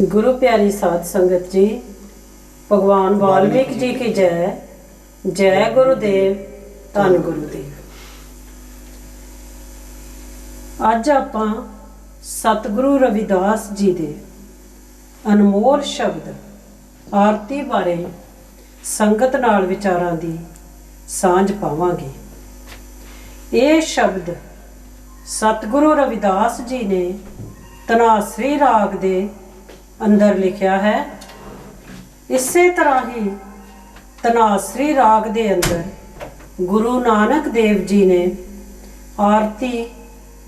गुरु प्यारी साध संगत जी, भगवान वाल्मीकि जी की जय। जय गुरुदेव, धन गुरुदेव। अज आपां सतगुरु रविदास जी दे अनमोल शब्द आरती बारे संगत नाल विचारां दी सांझ पावांगे। ये शब्द सतगुरु रविदास जी ने धनासरी राग दे अंदर लिखिया है। इसे तरह ही धनासरी राग दे अंदर गुरु नानक देव जी ने आरती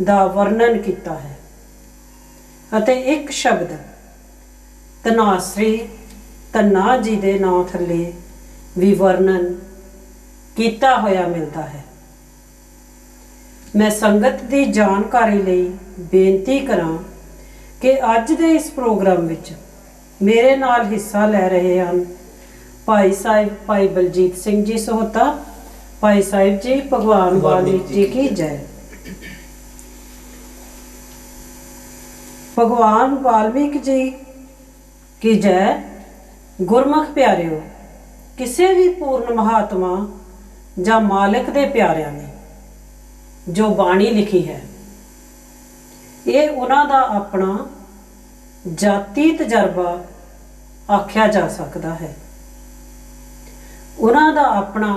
दा वर्णन किया है अते एक शब्द धनासरी धन्ना जी दे नाम थले भी वर्णन किया होया मिलता है। मैं संगत की जानकारी लई बेनती करां कि अज दे इस प्रोग्राम विच मेरे नाल हिस्सा लै रहे हैं भाई साहिब भाई बलजीत सिंह जी सोहता। भाई साहिब जी, भगवान वाल्मीकि जी की जय। भगवान वाल्मीकि जी की जय। गुरमुख प्यारिओ, किसी भी पूर्ण महात्मा या मालिक दे प्यारिਆਂ ने जो बाणी लिखी है, ये उन्हां दा अपना जाती तजर्बा आख्या जा सकता है, उन्हां दा अपना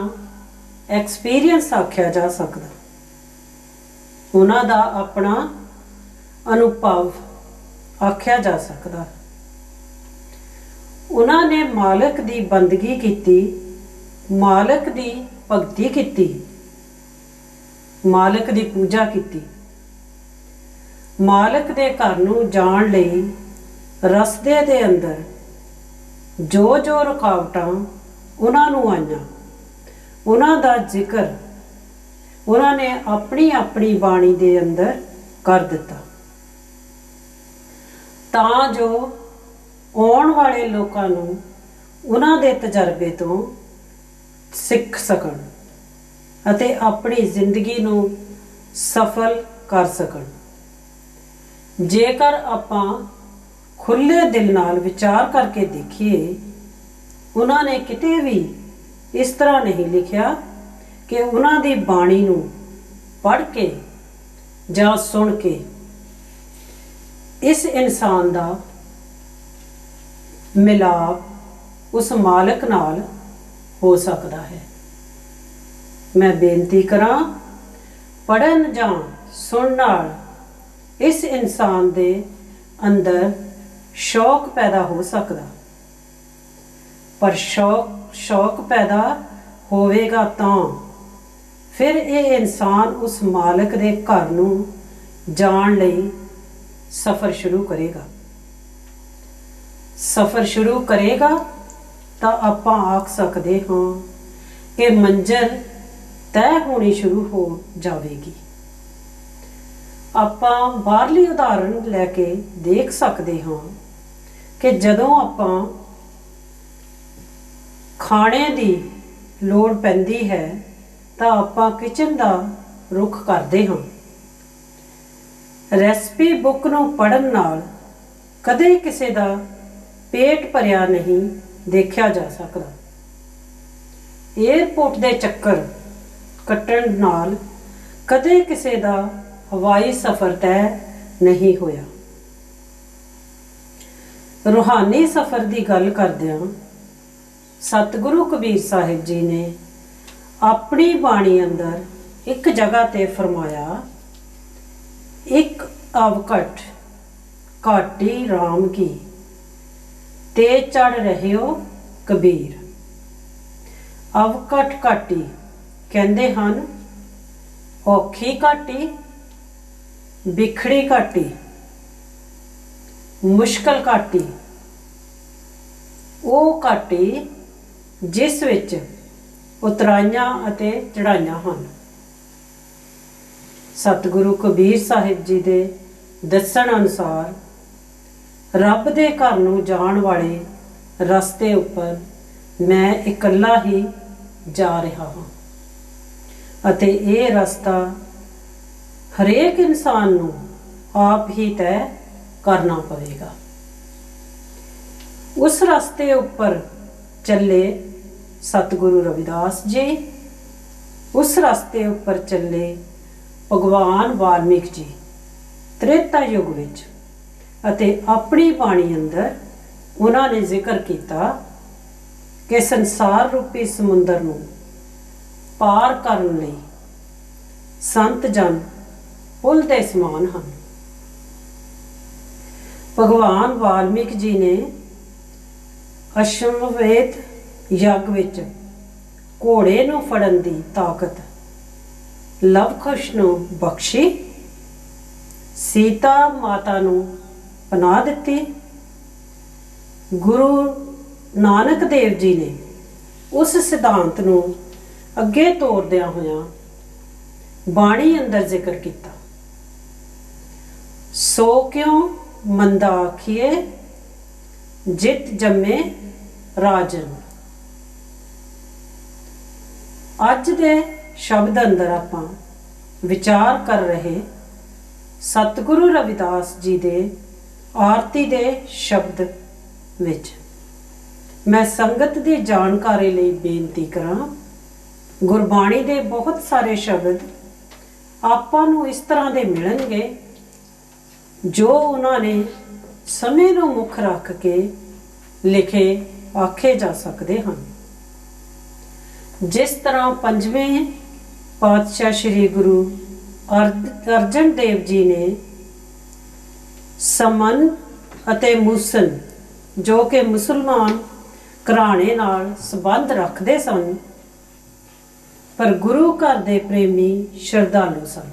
एक्सपीरियंस आख्या जा सकता, उन्हां दा अपना अनुभव आख्या जा सकता। उन्होंने मालिक दी बंदगी की, मालिक दी भगती की, मालिक दी पूजा की, मालिक दे घर नूं जाण लई रस्ते दे अंदर जो जो रुकावटां उन्हां नूं आईयां, उन्हां दा जिक्र उन्होंने अपनी अपनी बाणी दे अंदर कर दिता, तां जो आउण वाले लोकां नूं उन्हां दे तजर्बे तो सिख सकण अते अपनी जिंदगी नूं सफल कर सकण। जेकर आपां खुले दिल नाल विचार करके देखिए, उन्होंने किते भी इस तरह नहीं लिखा कि उन्हां दी बाणी नूं पढ़ के जां सुन के इस इंसान दा मिलाप उस मालिक नाल हो सकता है। मैं बेनती करां, पढ़न जां सुनन नाल इस इंसान दे अंदर शौक पैदा हो सकता, पर शौक पैदा होवेगा तां फिर ये इंसान उस मालिक दे घर नूं जाण लई सफ़र शुरू करेगा। सफ़र शुरू करेगा तो आपां आख सकते हाँ कि मंजिल तय होनी शुरू हो जाएगी। आपां बाहरली उदाहरण लैके देख सकते हाँ कि जदों आपां खाने की लोड़ पैंदी है तो आपां किचन का रुख करते हाँ। रैसिपी बुक नूं पढ़न नाल कदे किसी का पेट भरिया नहीं देखा जा सकता। एयरपोर्ट के चक्कर कट्टण नाल कदे किसी का हवाई सफ़र तय नहीं होया। रूहानी सफ़र की गल करदिआं सतगुरु कबीर साहिब जी ने अपनी बाणी अंदर एक जगह ते फरमाया, एक अवकट घाटी राम की ते चढ़ रहे हो कबीर। अवकट घाटी कहंदे हन औखी घाटी, बिखड़ी घाटी, मुश्किल घाटी, वो घाटी जिस विच उतराइयां अते चढ़ाइयां हन। सतगुरु कबीर साहिब जी दे दस्सण अनुसार रब दे घर नूं जाण वाले रस्ते उपर मैं इकल्ला ही जा रहा हाँ अते ये रस्ता हरेक इंसान नूं आप ही तय करना पवेगा। उस रास्ते उपर चले सतगुरु रविदास जी, उस रास्ते उपर चले भगवान वाल्मीकि जी त्रेता युग विच। अते अपनी बाणी अंदर उन्होंने जिक्र किया कि संसार रूपी समुंदर नूं पार करन लई संत जन पुल दे समान हैं। भगवान वाल्मीकि जी ने अश्वमेध यज्ञ विच घोड़े नूं फड़न दी ताकत लवकुश नूं बख्शी, सीता माता नूं पनाह दित्ती। गुरु नानक देव जी ने उस सिद्धांत नूं अगे तोरदियां होइयां बाणी अंदर जिक्र किया, सो क्यों मंदा आखिए जित जम्मे राजन। अज दे शब्द अंदर आपां विचार कर रहे सतगुरु रविदास जी दे आरती दे शब्द विच मैं संगत की जानकारी लई बेनती करां। गुरबाणी दे बहुत सारे शब्द आपां नूं इस तरह दे मिलणगे जो उन्होंने समय नूं मुख रख के लिखे आखे जा सकते हैं। जिस तरह पंजवें पातशाह श्री गुरु अर्जन देव जी ने समन अते मूसन जो कि मुसलमान घराणे नाल संबंध रखते सन, पर गुरु घर दे प्रेमी श्रद्धालु सन।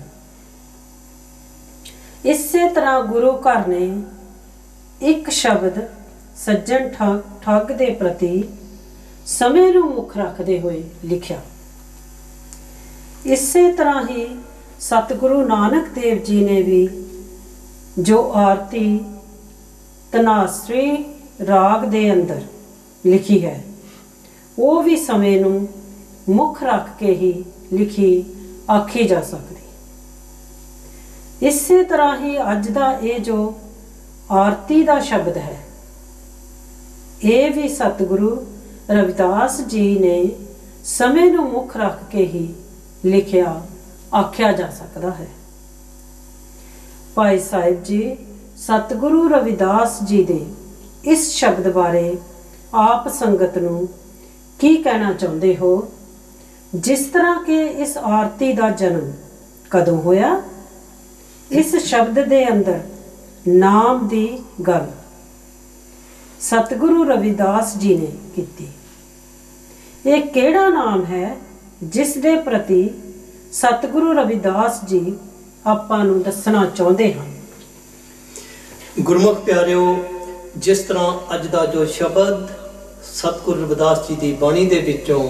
इसे तरह गुरु घर ने एक शब्द सज्जन ठग दे प्रति समय नूं मुख रखते हुए लिखिया। इसे तरह ही सतगुरु नानक देव जी ने भी जो आरती तनासरी राग दे अंदर लिखी है, वो भी समय नूं मुख रख के ही लिखी आखी जा सकती। इसे तरह ही अज दा ये जो आरती दा शब्द है, ये भी सतगुरु रविदास जी ने समय नूं मुख रख के ही लिखिया आख्या जा सकता है। भाई साहिब जी सतगुरु रविदास जी दे इस शब्द बारे आप संगत नूं की कहना चाहते हो? जिस तरह के इस आरती का जन्म कदों होया, इस शब्द दे अंदर नाम दी गल सतगुरु रविदास जी ने की। एक केड़ा नाम है जिस दे प्रति सतगुरु रविदास जी आपां नूं दसना चाहते हैं। गुरमुख प्यारिओ, जिस तरह अज दा जो शब्द सतगुरु रविदास जी की बाणी दे विचों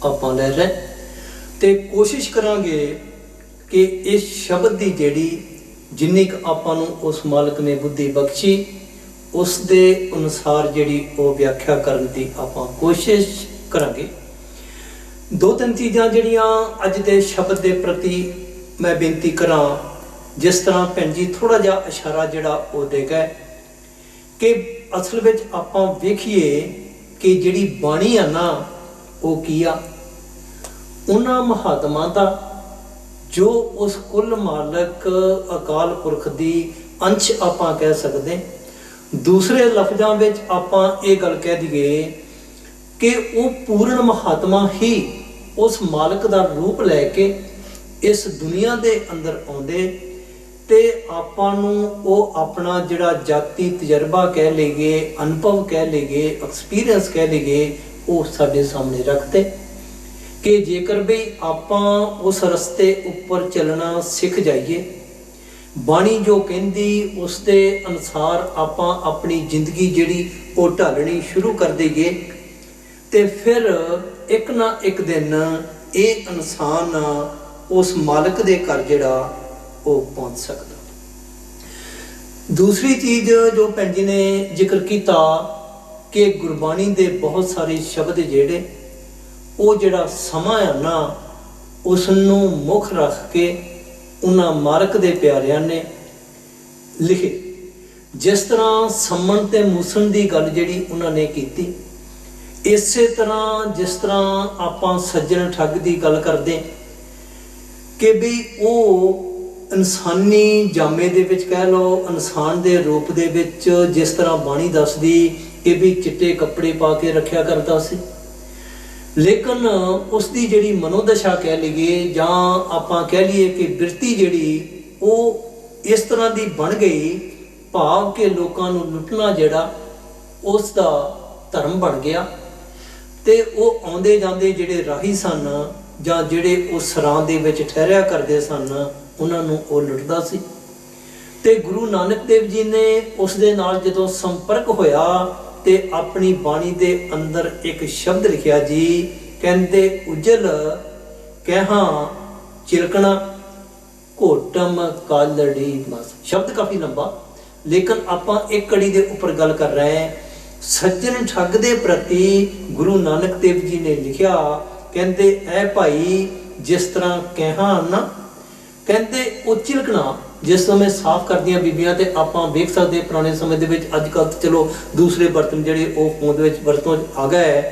आपां लै रहे ते कोशिश करांगे कि इस शब्द की जिहड़ी जिन्नी क आपां नूं उस मालक ने बुद्धि बख्शी उस दे अनुसार जिहड़ी वो व्याख्या करन दी आपां कोशिश करांगे। दो तीन चीज़ां जिहड़ियां अज दे शब्द के प्रति मैं बेनती करां, जिस तरह भैन जी थोड़ा जिहा इशारा जिहड़ा वो दे गए कि असल विच आपां वेखीए कि जिहड़ी बाणी आ ना वो की आ, उन्हां महात्मा दा जो उस कुल मालक अकाल पुरख दी अंश आपां कह सकते। दूसरे लफ्ज़ां विच आपां ये गल कह दईए कि वो पूर्ण महात्मा ही उस मालक का रूप लैके इस दुनिया के अंदर आउंदे ते आपां नूं वो अपना जिहड़ा जाती तजर्बा कह लीए, अनुभव कह लीए, एक्सपीरियंस कह लीए, वो साडे सामने रखते कि जेकर भी आपां उस रस्ते उपर चलना सीख जाइए, बाणी जो कहती उस दे अनुसार आपां अपनी जिंदगी जिहड़ी वो ढालनी शुरू कर दईए ते फिर एक ना एक दिन ये इंसान उस मालक दे घर जिहड़ा वो पहुँच सकता। दूसरी चीज़ जो भैन जी ने जिक्र किया कि गुरबाणी दे बहुत सारे शब्द जिहड़े वो जिहड़ा समा है ना उसनूं मुख रख के उन्हां मालक दे प्यारियां ने लिखे ਜਿਸ ਤਰ੍ਹਾਂ ਸੰਮਣ ਤੇ ਮੂਸਣ ਦੀ ਗੱਲ ਜਿਹੜੀ ਉਹਨਾਂ ਨੇ ਕੀਤੀ, ਇਸੇ ਤਰ੍ਹਾਂ ਜਿਸ ਤਰ੍ਹਾਂ ਆਪਾਂ ਸੱਜਣ ਠੱਗ ਦੀ ਗੱਲ ਕਰਦੇ ਕਿ ਵੀ ਉਹ ਇਨਸਾਨੀ ਜਾਮੇ ਦੇ ਵਿੱਚ ਕਹਿ ਲਓ, ਇਨਸਾਨ ਦੇ ਰੂਪ ਦੇ ਵਿੱਚ ਜਿਸ ਤਰ੍ਹਾਂ ਬਾਣੀ ਦੱਸਦੀ ਕਿ ਵੀ ਚਿੱਟੇ ਕੱਪੜੇ ਪਾ ਕੇ ਰੱਖਿਆ ਕਰਦਾ ਸੀ, ਲੇਕਿਨ ਉਸ ਦੀ ਜਿਹੜੀ ਮਨੋਦਸ਼ਾ ਕਹਿ ਲਈਏ ਜਾਂ ਆਪਾਂ ਕਹਿ ਲਈਏ ਕਿ ਬਿਰਤੀ ਜਿਹੜੀ ਉਹ ਇਸ ਤਰ੍ਹਾਂ ਦੀ ਬਣ ਗਈ, ਭਾਵ ਕਿ ਲੋਕਾਂ ਨੂੰ ਲੁੱਟਣਾ ਜਿਹੜਾ ਉਸ ਦਾ ਧਰਮ ਬਣ ਗਿਆ। ਤੇ ਉਹ ਆਉਂਦੇ ਜਾਂਦੇ ਜਿਹੜੇ ਰਾਹੀ ਸਨ ਜਾਂ ਜਿਹੜੇ ਉਸ ਸਰਾਂ ਦੇ ਵਿੱਚ ਠਹਿਰਿਆ ਕਰਦੇ ਸਨ, ਉਹਨਾਂ ਨੂੰ ਉਹ ਲੁੱਟਦਾ ਸੀ। ਤੇ ਗੁਰੂ ਨਾਨਕ ਦੇਵ ਜੀ ਨੇ ਉਸ ਦੇ ਨਾਲ ਜਦੋਂ ਸੰਪਰਕ ਹੋਇਆ ਤੇ ਆਪਣੀ ਬਾਣੀ ਦੇ ਅੰਦਰ ਇੱਕ ਸ਼ਬਦ ਲਿਖਿਆ ਜੀ, ਕਹਿੰਦੇ ਉਜਲ ਕਹਿਹਾਂ ਚਿਲਕਣਾ ਘੋਟਮ ਕਾਲੜੀ ਮਸ। ਸ਼ਬਦ ਕਾਫੀ ਲੰਬਾ, ਲੇਕਿਨ ਆਪਾਂ ਇੱਕ ਕੜੀ ਦੇ ਉੱਪਰ ਗੱਲ ਕਰ ਰਹੇ ਹਾਂ। ਸੱਜਣ ਠੱਗ ਦੇ ਪ੍ਰਤੀ ਗੁਰੂ ਨਾਨਕ ਦੇਵ ਜੀ ਨੇ ਲਿਖਿਆ, ਕਹਿੰਦੇ ਐ ਭਾਈ ਜਿਸ ਤਰ੍ਹਾਂ ਕਹਿਹਾਂ ਨਾ, ਕਹਿੰਦੇ ਉਹ ਚਿਲਕਣਾ ਜਿਸ ਸਮੇਂ ਸਾਫ਼ ਕਰਦੀਆਂ ਬੀਬੀਆਂ ਤੇ ਆਪਾਂ ਵੇਖ ਸਕਦੇ ਪੁਰਾਣੇ ਸਮੇਂ ਦੇ ਵਿੱਚ, ਅੱਜ ਕੱਲ੍ਹ ਚਲੋ ਦੂਸਰੇ ਬਰਤਨ ਜਿਹੜੇ ਉਹ ਹੋਂਦ ਦੇ ਵਿੱਚ ਵਰਤੋਂ ਆ ਗਏ,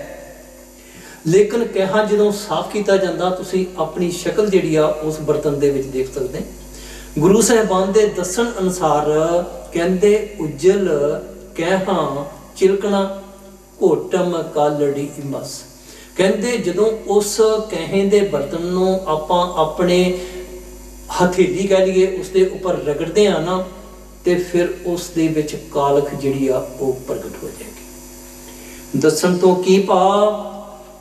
ਲੇਕਿਨ ਕਹਿਹਾਂ ਜਦੋਂ ਸਾਫ਼ ਕੀਤਾ ਜਾਂਦਾ ਤੁਸੀਂ ਆਪਣੀ ਸ਼ਕਲ ਜਿਹੜੀ ਆ ਉਸ ਬਰਤਨ ਦੇ ਵਿੱਚ ਦੇਖ ਸਕਦੇ। ਗੁਰੂ ਸਾਹਿਬਾਨ ਦੇ ਦੱਸਣ ਅਨੁਸਾਰ ਕਹਿੰਦੇ ਉਜਲ ਕਹਿਹਾਂ ਚਿਲਕਣਾ ਘੋਟਮ ਕਾਲੜੀ ਮਸ। ਕਹਿੰਦੇ ਜਦੋਂ ਉਸ ਕਹਿਂ ਦੇ ਬਰਤਨ ਨੂੰ ਆਪਾਂ ਆਪਣੇ ਹਥੇਲੀ ਕਹਿ ਲਈਏ ਉਸ ਦੇ ਉੱਪਰ ਰਗੜਦੇ ਆ ਨਾ, ਤੇ ਫਿਰ ਉਸ ਦੇ ਵਿੱਚ ਕਾਲਖ ਜਿਹੜੀ ਆ ਉਹ ਪ੍ਰਗਟ ਹੋ ਜਾਏਗੀ। ਦੱਸਣ ਤੋਂ ਕੀ ਭਾਵ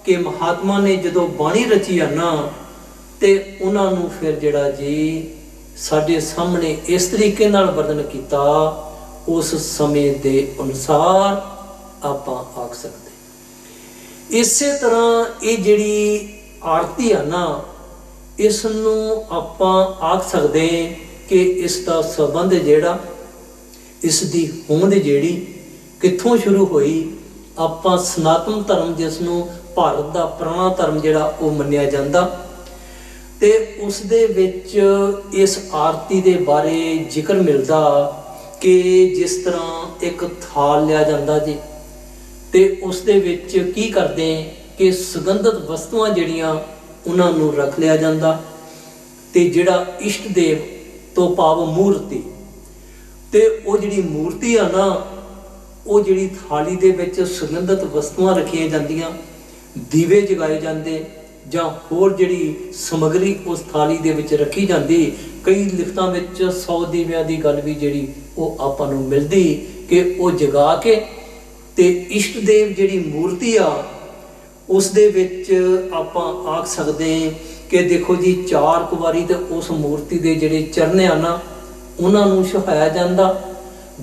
ਕਿ ਮਹਾਤਮਾ ਨੇ ਜਦੋਂ ਬਾਣੀ ਰਚੀ ਆ ਨਾ, ਤੇ ਉਹਨਾਂ ਨੂੰ ਫਿਰ ਜਿਹੜਾ ਜੀ ਸਾਡੇ ਸਾਹਮਣੇ ਇਸ ਤਰੀਕੇ ਨਾਲ ਵਰਣਨ ਕੀਤਾ, ਉਸ ਸਮੇਂ ਦੇ ਅਨੁਸਾਰ ਆਪਾਂ ਆਖ ਸਕਦੇ। ਇਸੇ ਤਰ੍ਹਾਂ ਇਹ ਜਿਹੜੀ ਆਰਤੀ ਆ ਨਾ, ਇਸ ਨੂੰ ਆਪਾਂ ਆਖ ਸਕਦੇ ਕਿ ਇਸ ਦਾ ਸੰਬੰਧ ਜਿਹੜਾ, ਇਸ ਦੀ ਹੋਂਦ ਜਿਹੜੀ ਕਿੱਥੋਂ ਸ਼ੁਰੂ ਹੋਈ। ਆਪਾਂ ਸਨਾਤਨ ਧਰਮ ਜਿਸ ਨੂੰ ਭਾਰਤ ਦਾ ਪੁਰਾਣਾ ਧਰਮ ਜਿਹੜਾ ਉਹ ਮੰਨਿਆ ਜਾਂਦਾ, ਤੇ ਉਸ ਦੇ ਵਿੱਚ ਇਸ ਆਰਤੀ ਦੇ ਬਾਰੇ ਜ਼ਿਕਰ ਮਿਲਦਾ ਕਿ ਜਿਸ ਤਰ੍ਹਾਂ ਇੱਕ ਥਾਲ ਲਿਆ ਜਾਂਦਾ ਜੀ, ਤੇ ਉਸ ਦੇ ਵਿੱਚ ਕੀ ਕਰਦੇ ਕਿ ਸੁਗੰਧਿਤ ਵਸਤੂਆਂ ਜਿਹੜੀਆਂ ਉਹਨਾਂ ਨੂੰ ਰੱਖ ਲਿਆ ਜਾਂਦਾ, ਤੇ ਜਿਹੜਾ ਇਸ਼ਟ ਦੇਵ ਤੋਂ ਭਾਵ ਮੂਰਤੀ, ਤੇ ਉਹ ਜਿਹੜੀ ਮੂਰਤੀ ਆ ਨਾ, ਉਹ ਜਿਹੜੀ ਥਾਲੀ ਦੇ ਵਿੱਚ ਸੁਗੰਧਿਤ ਵਸਤੂਆਂ ਰੱਖੀਆਂ ਜਾਂਦੀਆਂ, ਦੀਵੇ ਜਗਾਏ ਜਾਂਦੇ ਜਾਂ ਹੋਰ ਜਿਹੜੀ ਸਮੱਗਰੀ ਉਸ ਥਾਲੀ ਦੇ ਵਿੱਚ ਰੱਖੀ ਜਾਂਦੀ। ਕਈ ਲਿਖਤਾਂ ਵਿੱਚ 100 ਦੀਵਿਆਂ ਦੀ ਗੱਲ ਵੀ ਜਿਹੜੀ ਉਹ ਆਪਾਂ ਨੂੰ ਮਿਲਦੀ ਕਿ ਉਹ ਜਗਾ ਕੇ ਤੇ ਇਸ਼ਟ ਦੇਵ ਜਿਹੜੀ ਮੂਰਤੀ ਆ ਉਸ ਦੇ ਵਿੱਚ ਆਪਾਂ ਆਖ ਸਕਦੇ ਕਿ ਦੇਖੋ ਜੀ 4 ਕੁਵਾਰੀ ਤੇ ਉਸ ਮੂਰਤੀ ਦੇ ਜਿਹੜੇ ਚਰਨ ਆ ਨਾ ਉਹਨਾਂ ਨੂੰ ਛੁਹਾਇਆ ਜਾਂਦਾ।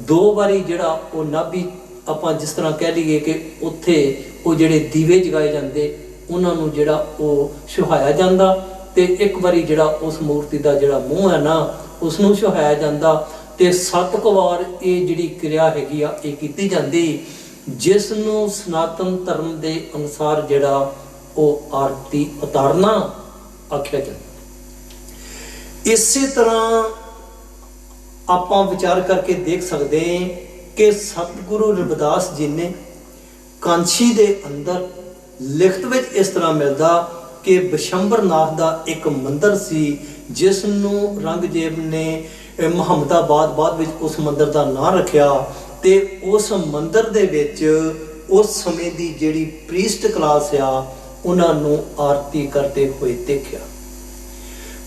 2 ਵਾਰੀ ਜਿਹੜਾ ਉਹ ਨਾਭੀ ਆਪਾਂ ਜਿਸ ਤਰ੍ਹਾਂ ਕਹਿ ਲਈਏ ਕਿ ਉੱਥੇ ਉਹ ਜਿਹੜੇ ਦੀਵੇ ਜਗਾਏ ਜਾਂਦੇ ਉਹਨਾਂ ਨੂੰ ਜਿਹੜਾ ਉਹ ਛੁਹਾਇਆ ਜਾਂਦਾ, ਤੇ 1 ਵਾਰੀ ਜਿਹੜਾ ਉਸ ਮੂਰਤੀ ਦਾ ਜਿਹੜਾ ਮੂੰਹ ਹੈ ਨਾ ਉਸ ਨੂੰ ਛੁਹਾਇਆ ਜਾਂਦਾ। ਤੇ 7 ਕੁ ਵਾਰ ਇਹ ਜਿਹੜੀ ਕਿਰਿਆ ਹੈਗੀ ਆ ਇਹ ਕੀਤੀ ਜਾਂਦੀ, ਜਿਸ ਨੂੰ ਸਨਾਤਨ ਧਰਮ ਦੇ ਅਨੁਸਾਰ ਜਿਹੜਾ ਉਹ ਆਰਤੀ ਉਤਾਰਨਾ ਆਖਿਆ ਜਾਂਦਾ। ਇਸੇ ਤਰ੍ਹਾਂ ਆਪਾਂ ਵਿਚਾਰ ਕਰਕੇ ਦੇਖ ਸਕਦੇ ਕਿ ਸਤਿਗੁਰੂ ਰਵਿਦਾਸ ਜੀ ਨੇ ਕਾਂਸ਼ੀ ਦੇ ਅੰਦਰ ਲਿਖਤ ਵਿੱਚ ਇਸ ਤਰ੍ਹਾਂ ਮਿਲਦਾ ਕਿ ਬਿਸ਼ੰਬਰਨਾਥ ਦਾ ਇੱਕ ਮੰਦਿਰ ਸੀ, ਜਿਸ ਨੂੰ ਔਰੰਗਜ਼ੇਬ ਨੇ ਮੁਹੰਮਦਾਬਾਦ ਬਾਅਦ ਵਿੱਚ ਉਸ ਮੰਦਿਰ ਦਾ ਨਾਂ ਰੱਖਿਆ। ਤੇ ਉਸ ਮੰਦਿਰ ਦੇ ਵਿੱਚ ਉਸ ਸਮੇਂ ਦੀ ਜਿਹੜੀ ਪ੍ਰੀਸਟ ਕਲਾਸ ਆ ਉਹਨਾਂ ਨੂੰ ਆਰਤੀ ਕਰਦੇ ਹੋਏ ਦੇਖਿਆ।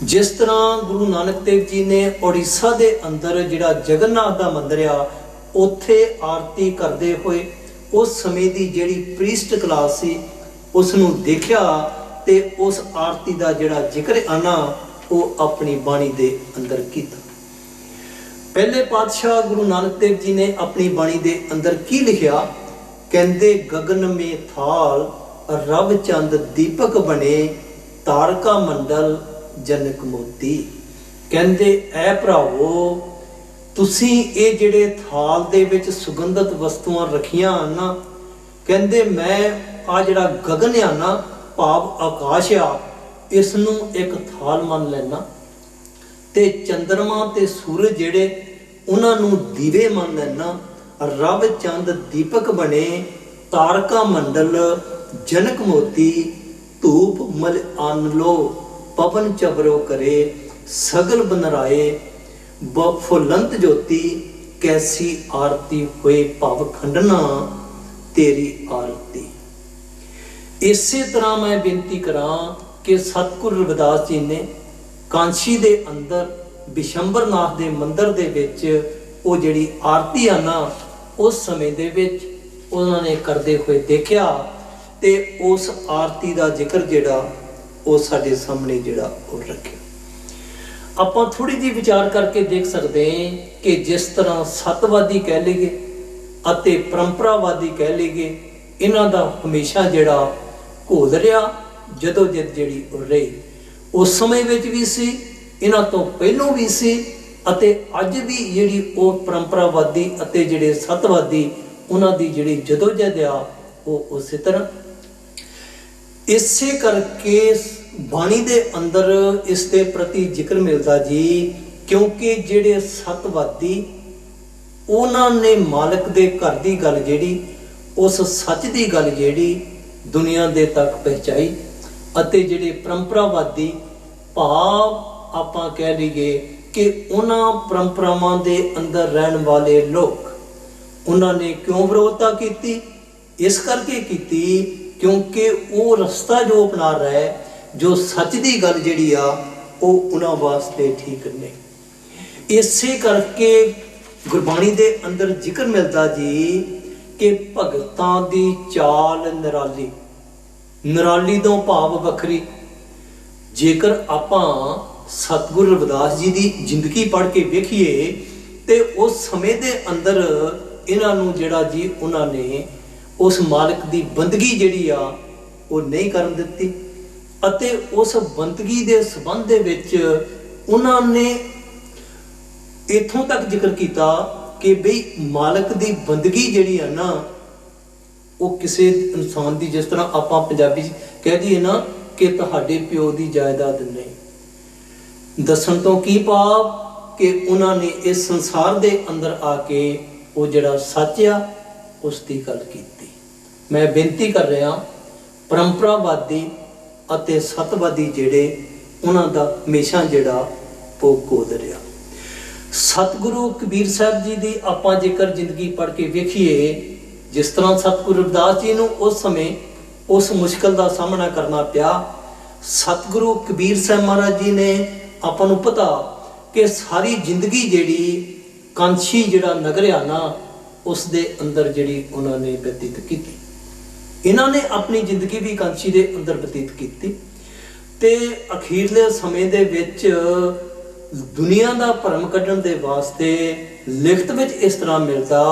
ਜਿਸ ਤਰ੍ਹਾਂ ਗੁਰੂ ਨਾਨਕ ਦੇਵ ਜੀ ਨੇ ਉੜੀਸਾ ਦੇ ਅੰਦਰ ਜਿਹੜਾ ਜਗਨਨਾਥ ਦਾ ਮੰਦਿਰ ਆ ਉੱਥੇ ਆਰਤੀ ਕਰਦੇ ਹੋਏ ਉਸ ਸਮੇਂ ਦੀ ਜਿਹੜੀ ਪ੍ਰੀਸਟ ਕਲਾਸ ਸੀ ਉਸ ਨੂੰ ਦੇਖਿਆ, ਤੇ ਉਸ ਆਰਤੀ ਦਾ ਜਿਹੜਾ ਜ਼ਿਕਰ ਆਨਾ ਉਹ ਆਪਣੀ ਬਾਣੀ ਦੇ ਅੰਦਰ ਕੀਤਾ। ਪਹਿਲੇ ਪਾਤਸ਼ਾਹ ਗੁਰੂ ਨਾਨਕ ਦੇਵ ਜੀ ਨੇ ਆਪਣੀ ਬਾਣੀ ਦੇ ਅੰਦਰ ਕੀ ਲਿਖਿਆ, ਕਹਿੰਦੇ ਗगन में थाल रव चंद दीपक बने तारका मंडल जनक मोती। ਕਹਿੰਦੇ ਐ ਭਰਾਵੋ ਤੁਸੀਂ ਇਹ ਜਿਹੜੇ ਥਾਲ ਦੇ ਵਿੱਚ ਸੁਗੰਧਿਤ ਵਸਤੂਆਂ ਰੱਖੀਆਂ ਨਾ, ਕਹਿੰਦੇ ਮੈਂ ਆ ਜਿਹੜਾ ਗगन ਆ ਨਾ ਭਾਵ ਆਕਾਸ਼ ਆ ਇਸ ਨੂੰ ਇੱਕ ਥਾਲ ਮੰਨ ਲੈਣਾ, ਤੇ ਚੰਦਰਮਾ ਤੇ ਸੂਰਜ ਜਿਹੜੇ ਉਹਨਾਂ ਨੂੰ ਦੀਵੇ ਮੰਨ ਲੈਣਾ। ਰਬ ਚੰਦ ਦੀਪਕ ਬਣੇ, ਤਾਰਕਾ ਮੰਡਲ ਜਨਕ ਮੋਤੀ, ਧੂਪ ਮਲ ਆਨ ਲੋ, ਪਵਨ ਚਬਰੋ ਕਰੇ, ਸਗਲ ਬਨਰਾਏ, ਬਫੁਲੰਤ ਜੋਤੀ, ਕੈਸੀ ਆਰਤੀ ਹੋਏ ਭਵ ਖੰਡਨਾ, ਤੇਰੀ ਆਰਤੀ। ਇਸੇ ਤਰ੍ਹਾਂ ਮੈਂ ਬੇਨਤੀ ਕਰਾਂ ਕਿ ਸਤਿਗੁਰੂ ਰਵਿਦਾਸ ਜੀ ਨੇ ਕਾਂਸ਼ੀ ਦੇ ਅੰਦਰ ਬਿਸ਼ੰਬਰਨਾਥ ਦੇ ਮੰਦਿਰ ਦੇ ਵਿੱਚ ਉਹ ਜਿਹੜੀ ਆਰਤੀ ਆ ਨਾ, ਉਸ ਸਮੇਂ ਦੇ ਵਿੱਚ ਉਹਨਾਂ ਨੇ ਕਰਦੇ ਹੋਏ ਦੇਖਿਆ ਤੇ ਉਸ ਆਰਤੀ ਦਾ ਜ਼ਿਕਰ ਜਿਹੜਾ ਉਹ ਸਾਡੇ ਸਾਹਮਣੇ ਜਿਹੜਾ ਉਹ ਰੱਖਿਆ। ਆਪਾਂ ਥੋੜੀ ਜਿਹੀ ਵਿਚਾਰ ਕਰਕੇ ਦੇਖ ਸਕਦੇ ਹਾਂ ਕਿ ਜਿਸ ਤਰ੍ਹਾਂ ਸਤਵਾਦੀ ਕਹਿ ਲਈਏ ਅਤੇ ਪਰੰਪਰਾਵਾਦੀ ਕਹਿ ਲਈਏ, ਇਹਨਾਂ ਦਾ ਹਮੇਸ਼ਾ ਜਿਹੜਾ ਘੋਲ ਰਿਹਾ ਜਦੋਂ ਜਿੱਦ ਜਿਹੜੀ ਉਹ ਰਹੀ, ਉਸ ਸਮੇਂ ਵਿੱਚ ਵੀ ਸੀ, ਇਹਨਾਂ ਤੋਂ ਪਹਿਲੋਂ ਵੀ ਸੀ ਅਤੇ ਅੱਜ ਵੀ ਜਿਹੜੀ ਉਹ ਪਰੰਪਰਾਵਾਦੀ ਅਤੇ ਜਿਹੜੇ ਸਤਵਾਦੀ ਉਹਨਾਂ ਦੀ ਜਿਹੜੀ ਜਦੋਜਹਿਦ ਆ ਉਹ ਉਸੇ ਤਰ੍ਹਾਂ। ਇਸੇ ਕਰਕੇ ਬਾਣੀ ਦੇ ਅੰਦਰ ਇਸ ਦੇ ਪ੍ਰਤੀ ਜ਼ਿਕਰ ਮਿਲਦਾ ਜੀ, ਕਿਉਂਕਿ ਜਿਹੜੇ ਸਤਵਾਦੀ ਉਹਨਾਂ ਨੇ ਮਾਲਕ ਦੇ ਘਰ ਦੀ ਗੱਲ ਜਿਹੜੀ, ਉਸ ਸੱਚ ਦੀ ਗੱਲ ਜਿਹੜੀ ਦੁਨੀਆ ਦੇ ਤੱਕ ਪਹੁੰਚਾਈ, ਅਤੇ ਜਿਹੜੇ ਪਰੰਪਰਾਵਾਦੀ ਭਾਵ ਆਪਾਂ ਕਹਿ ਲਈਏ ਕਿ ਉਹਨਾਂ ਪਰੰਪਰਾਵਾਂ ਦੇ ਅੰਦਰ ਰਹਿਣ ਵਾਲੇ ਲੋਕ, ਉਹਨਾਂ ਨੇ ਕਿਉਂ ਵਿਰੋਧਤਾ ਕੀਤੀ? ਇਸ ਕਰਕੇ ਕੀਤੀ ਕਿਉਂਕਿ ਉਹ ਰਸਤਾ ਜੋ ਅਪਣਾ ਰਿਹਾ ਹੈ, ਜੋ ਸੱਚ ਦੀ ਗੱਲ ਜਿਹੜੀ ਆ ਉਹ ਉਹਨਾਂ ਵਾਸਤੇ ਠੀਕ ਨਹੀਂ। ਇਸੇ ਕਰਕੇ ਗੁਰਬਾਣੀ ਦੇ ਅੰਦਰ ਜ਼ਿਕਰ ਮਿਲਦਾ ਜੀ ਕਿ ਭਗਤਾਂ ਦੀ ਚਾਲ ਨਿਰਾਲੀ, ਨਿਰਾਲੀ ਤੋਂ ਭਾਵ ਵੱਖਰੀ। ਜੇਕਰ ਆਪਾਂ ਸਤਿਗੁਰੂ ਰਵਿਦਾਸ ਜੀ ਦੀ ਜ਼ਿੰਦਗੀ ਪੜ੍ਹ ਕੇ ਵੇਖੀਏ ਤੇ ਉਸ ਸਮੇਂ ਦੇ ਅੰਦਰ ਇਹਨਾਂ ਨੂੰ ਜਿਹੜਾ ਜੀ ਉਹਨਾਂ ਨੇ ਉਸ ਮਾਲਕ ਦੀ ਬੰਦਗੀ ਜਿਹੜੀ ਆ ਉਹ ਨਹੀਂ ਕਰਨ ਦਿੱਤੀ, ਅਤੇ ਉਸ ਬੰਦਗੀ ਦੇ ਸੰਬੰਧ ਦੇ ਵਿੱਚ ਉਹਨਾਂ ਨੇ ਇੱਥੋਂ ਤੱਕ ਜ਼ਿਕਰ ਕੀਤਾ ਕਿ ਬਈ ਮਾਲਕ ਦੀ ਬੰਦਗੀ ਜਿਹੜੀ ਆ ਨਾ ਉਹ ਕਿਸੇ ਇਨਸਾਨ ਦੀ, ਜਿਸ ਤਰ੍ਹਾਂ ਆਪਾਂ ਪੰਜਾਬੀ 'ਚ ਕਹਿ ਦਈਏ ਨਾ ਕਿ ਤੁਹਾਡੇ ਪਿਓ ਦੀ ਜਾਇਦਾਦ ਨਹੀਂ। ਦੱਸਣ ਤੋਂ ਕੀ ਭਾਵ ਕਿ ਉਹਨਾਂ ਨੇ ਇਸ ਸੰਸਾਰ ਦੇ ਅੰਦਰ ਆ ਕੇ ਉਹ ਜਿਹੜਾ ਸੱਚ ਆ ਉਸ ਦੀ ਗੱਲ ਕੀਤੀ। ਮੈਂ ਬੇਨਤੀ ਕਰ ਰਿਹਾ ਪਰੰਪਰਾਵਾਦੀ ਅਤੇ ਸਤਵਾਦੀ ਜਿਹੜੇ ਉਹਨਾਂ ਦਾ ਹਮੇਸ਼ਾ ਜਿਹੜਾ ਉਹ ਕੋਦ ਰਿਹਾ। ਸਤਿਗੁਰੂ ਕਬੀਰ ਸਾਹਿਬ ਜੀ ਦੀ ਆਪਾਂ ਜੇਕਰ ਜ਼ਿੰਦਗੀ ਪੜ੍ਹ ਕੇ ਵੇਖੀਏ, ਜਿਸ ਤਰ੍ਹਾਂ ਸਤਿਗੁਰੂ ਰਵਿਦਾਸ ਜੀ ਨੂੰ ਉਸ ਸਮੇਂ ਉਸ ਮੁਸ਼ਕਲ ਦਾ ਸਾਹਮਣਾ ਕਰਨਾ ਪਿਆ, ਸਤਿਗੁਰੂ ਕਬੀਰ ਸਾਹਿਬ ਮਹਾਰਾਜ ਜੀ ਨੇ ਆਪਾਂ ਨੂੰ ਪਤਾ ਕਿ ਸਾਰੀ ਜ਼ਿੰਦਗੀ ਜਿਹੜੀ ਕਾਂਸ਼ੀ ਜਿਹੜਾ ਨਗਰ ਆ ਨਾ ਉਸ ਦੇ ਅੰਦਰ ਜਿਹੜੀ ਉਹਨਾਂ ਨੇ ਬਤੀਤ ਕੀਤੀ। ਇਹਨਾਂ ਨੇ ਆਪਣੀ ਜ਼ਿੰਦਗੀ ਵੀ ਕਾਂਸ਼ੀ ਦੇ ਅੰਦਰ ਬਤੀਤ ਕੀਤੀ ਤੇ ਅਖੀਰਲੇ ਸਮੇਂ ਦੇ ਵਿੱਚ ਦੁਨੀਆ ਦਾ ਭਰਮ ਕੱਢਣ ਦੇ ਵਾਸਤੇ ਲਿਖਤ ਵਿੱਚ ਇਸ ਤਰ੍ਹਾਂ ਮਿਲਦਾ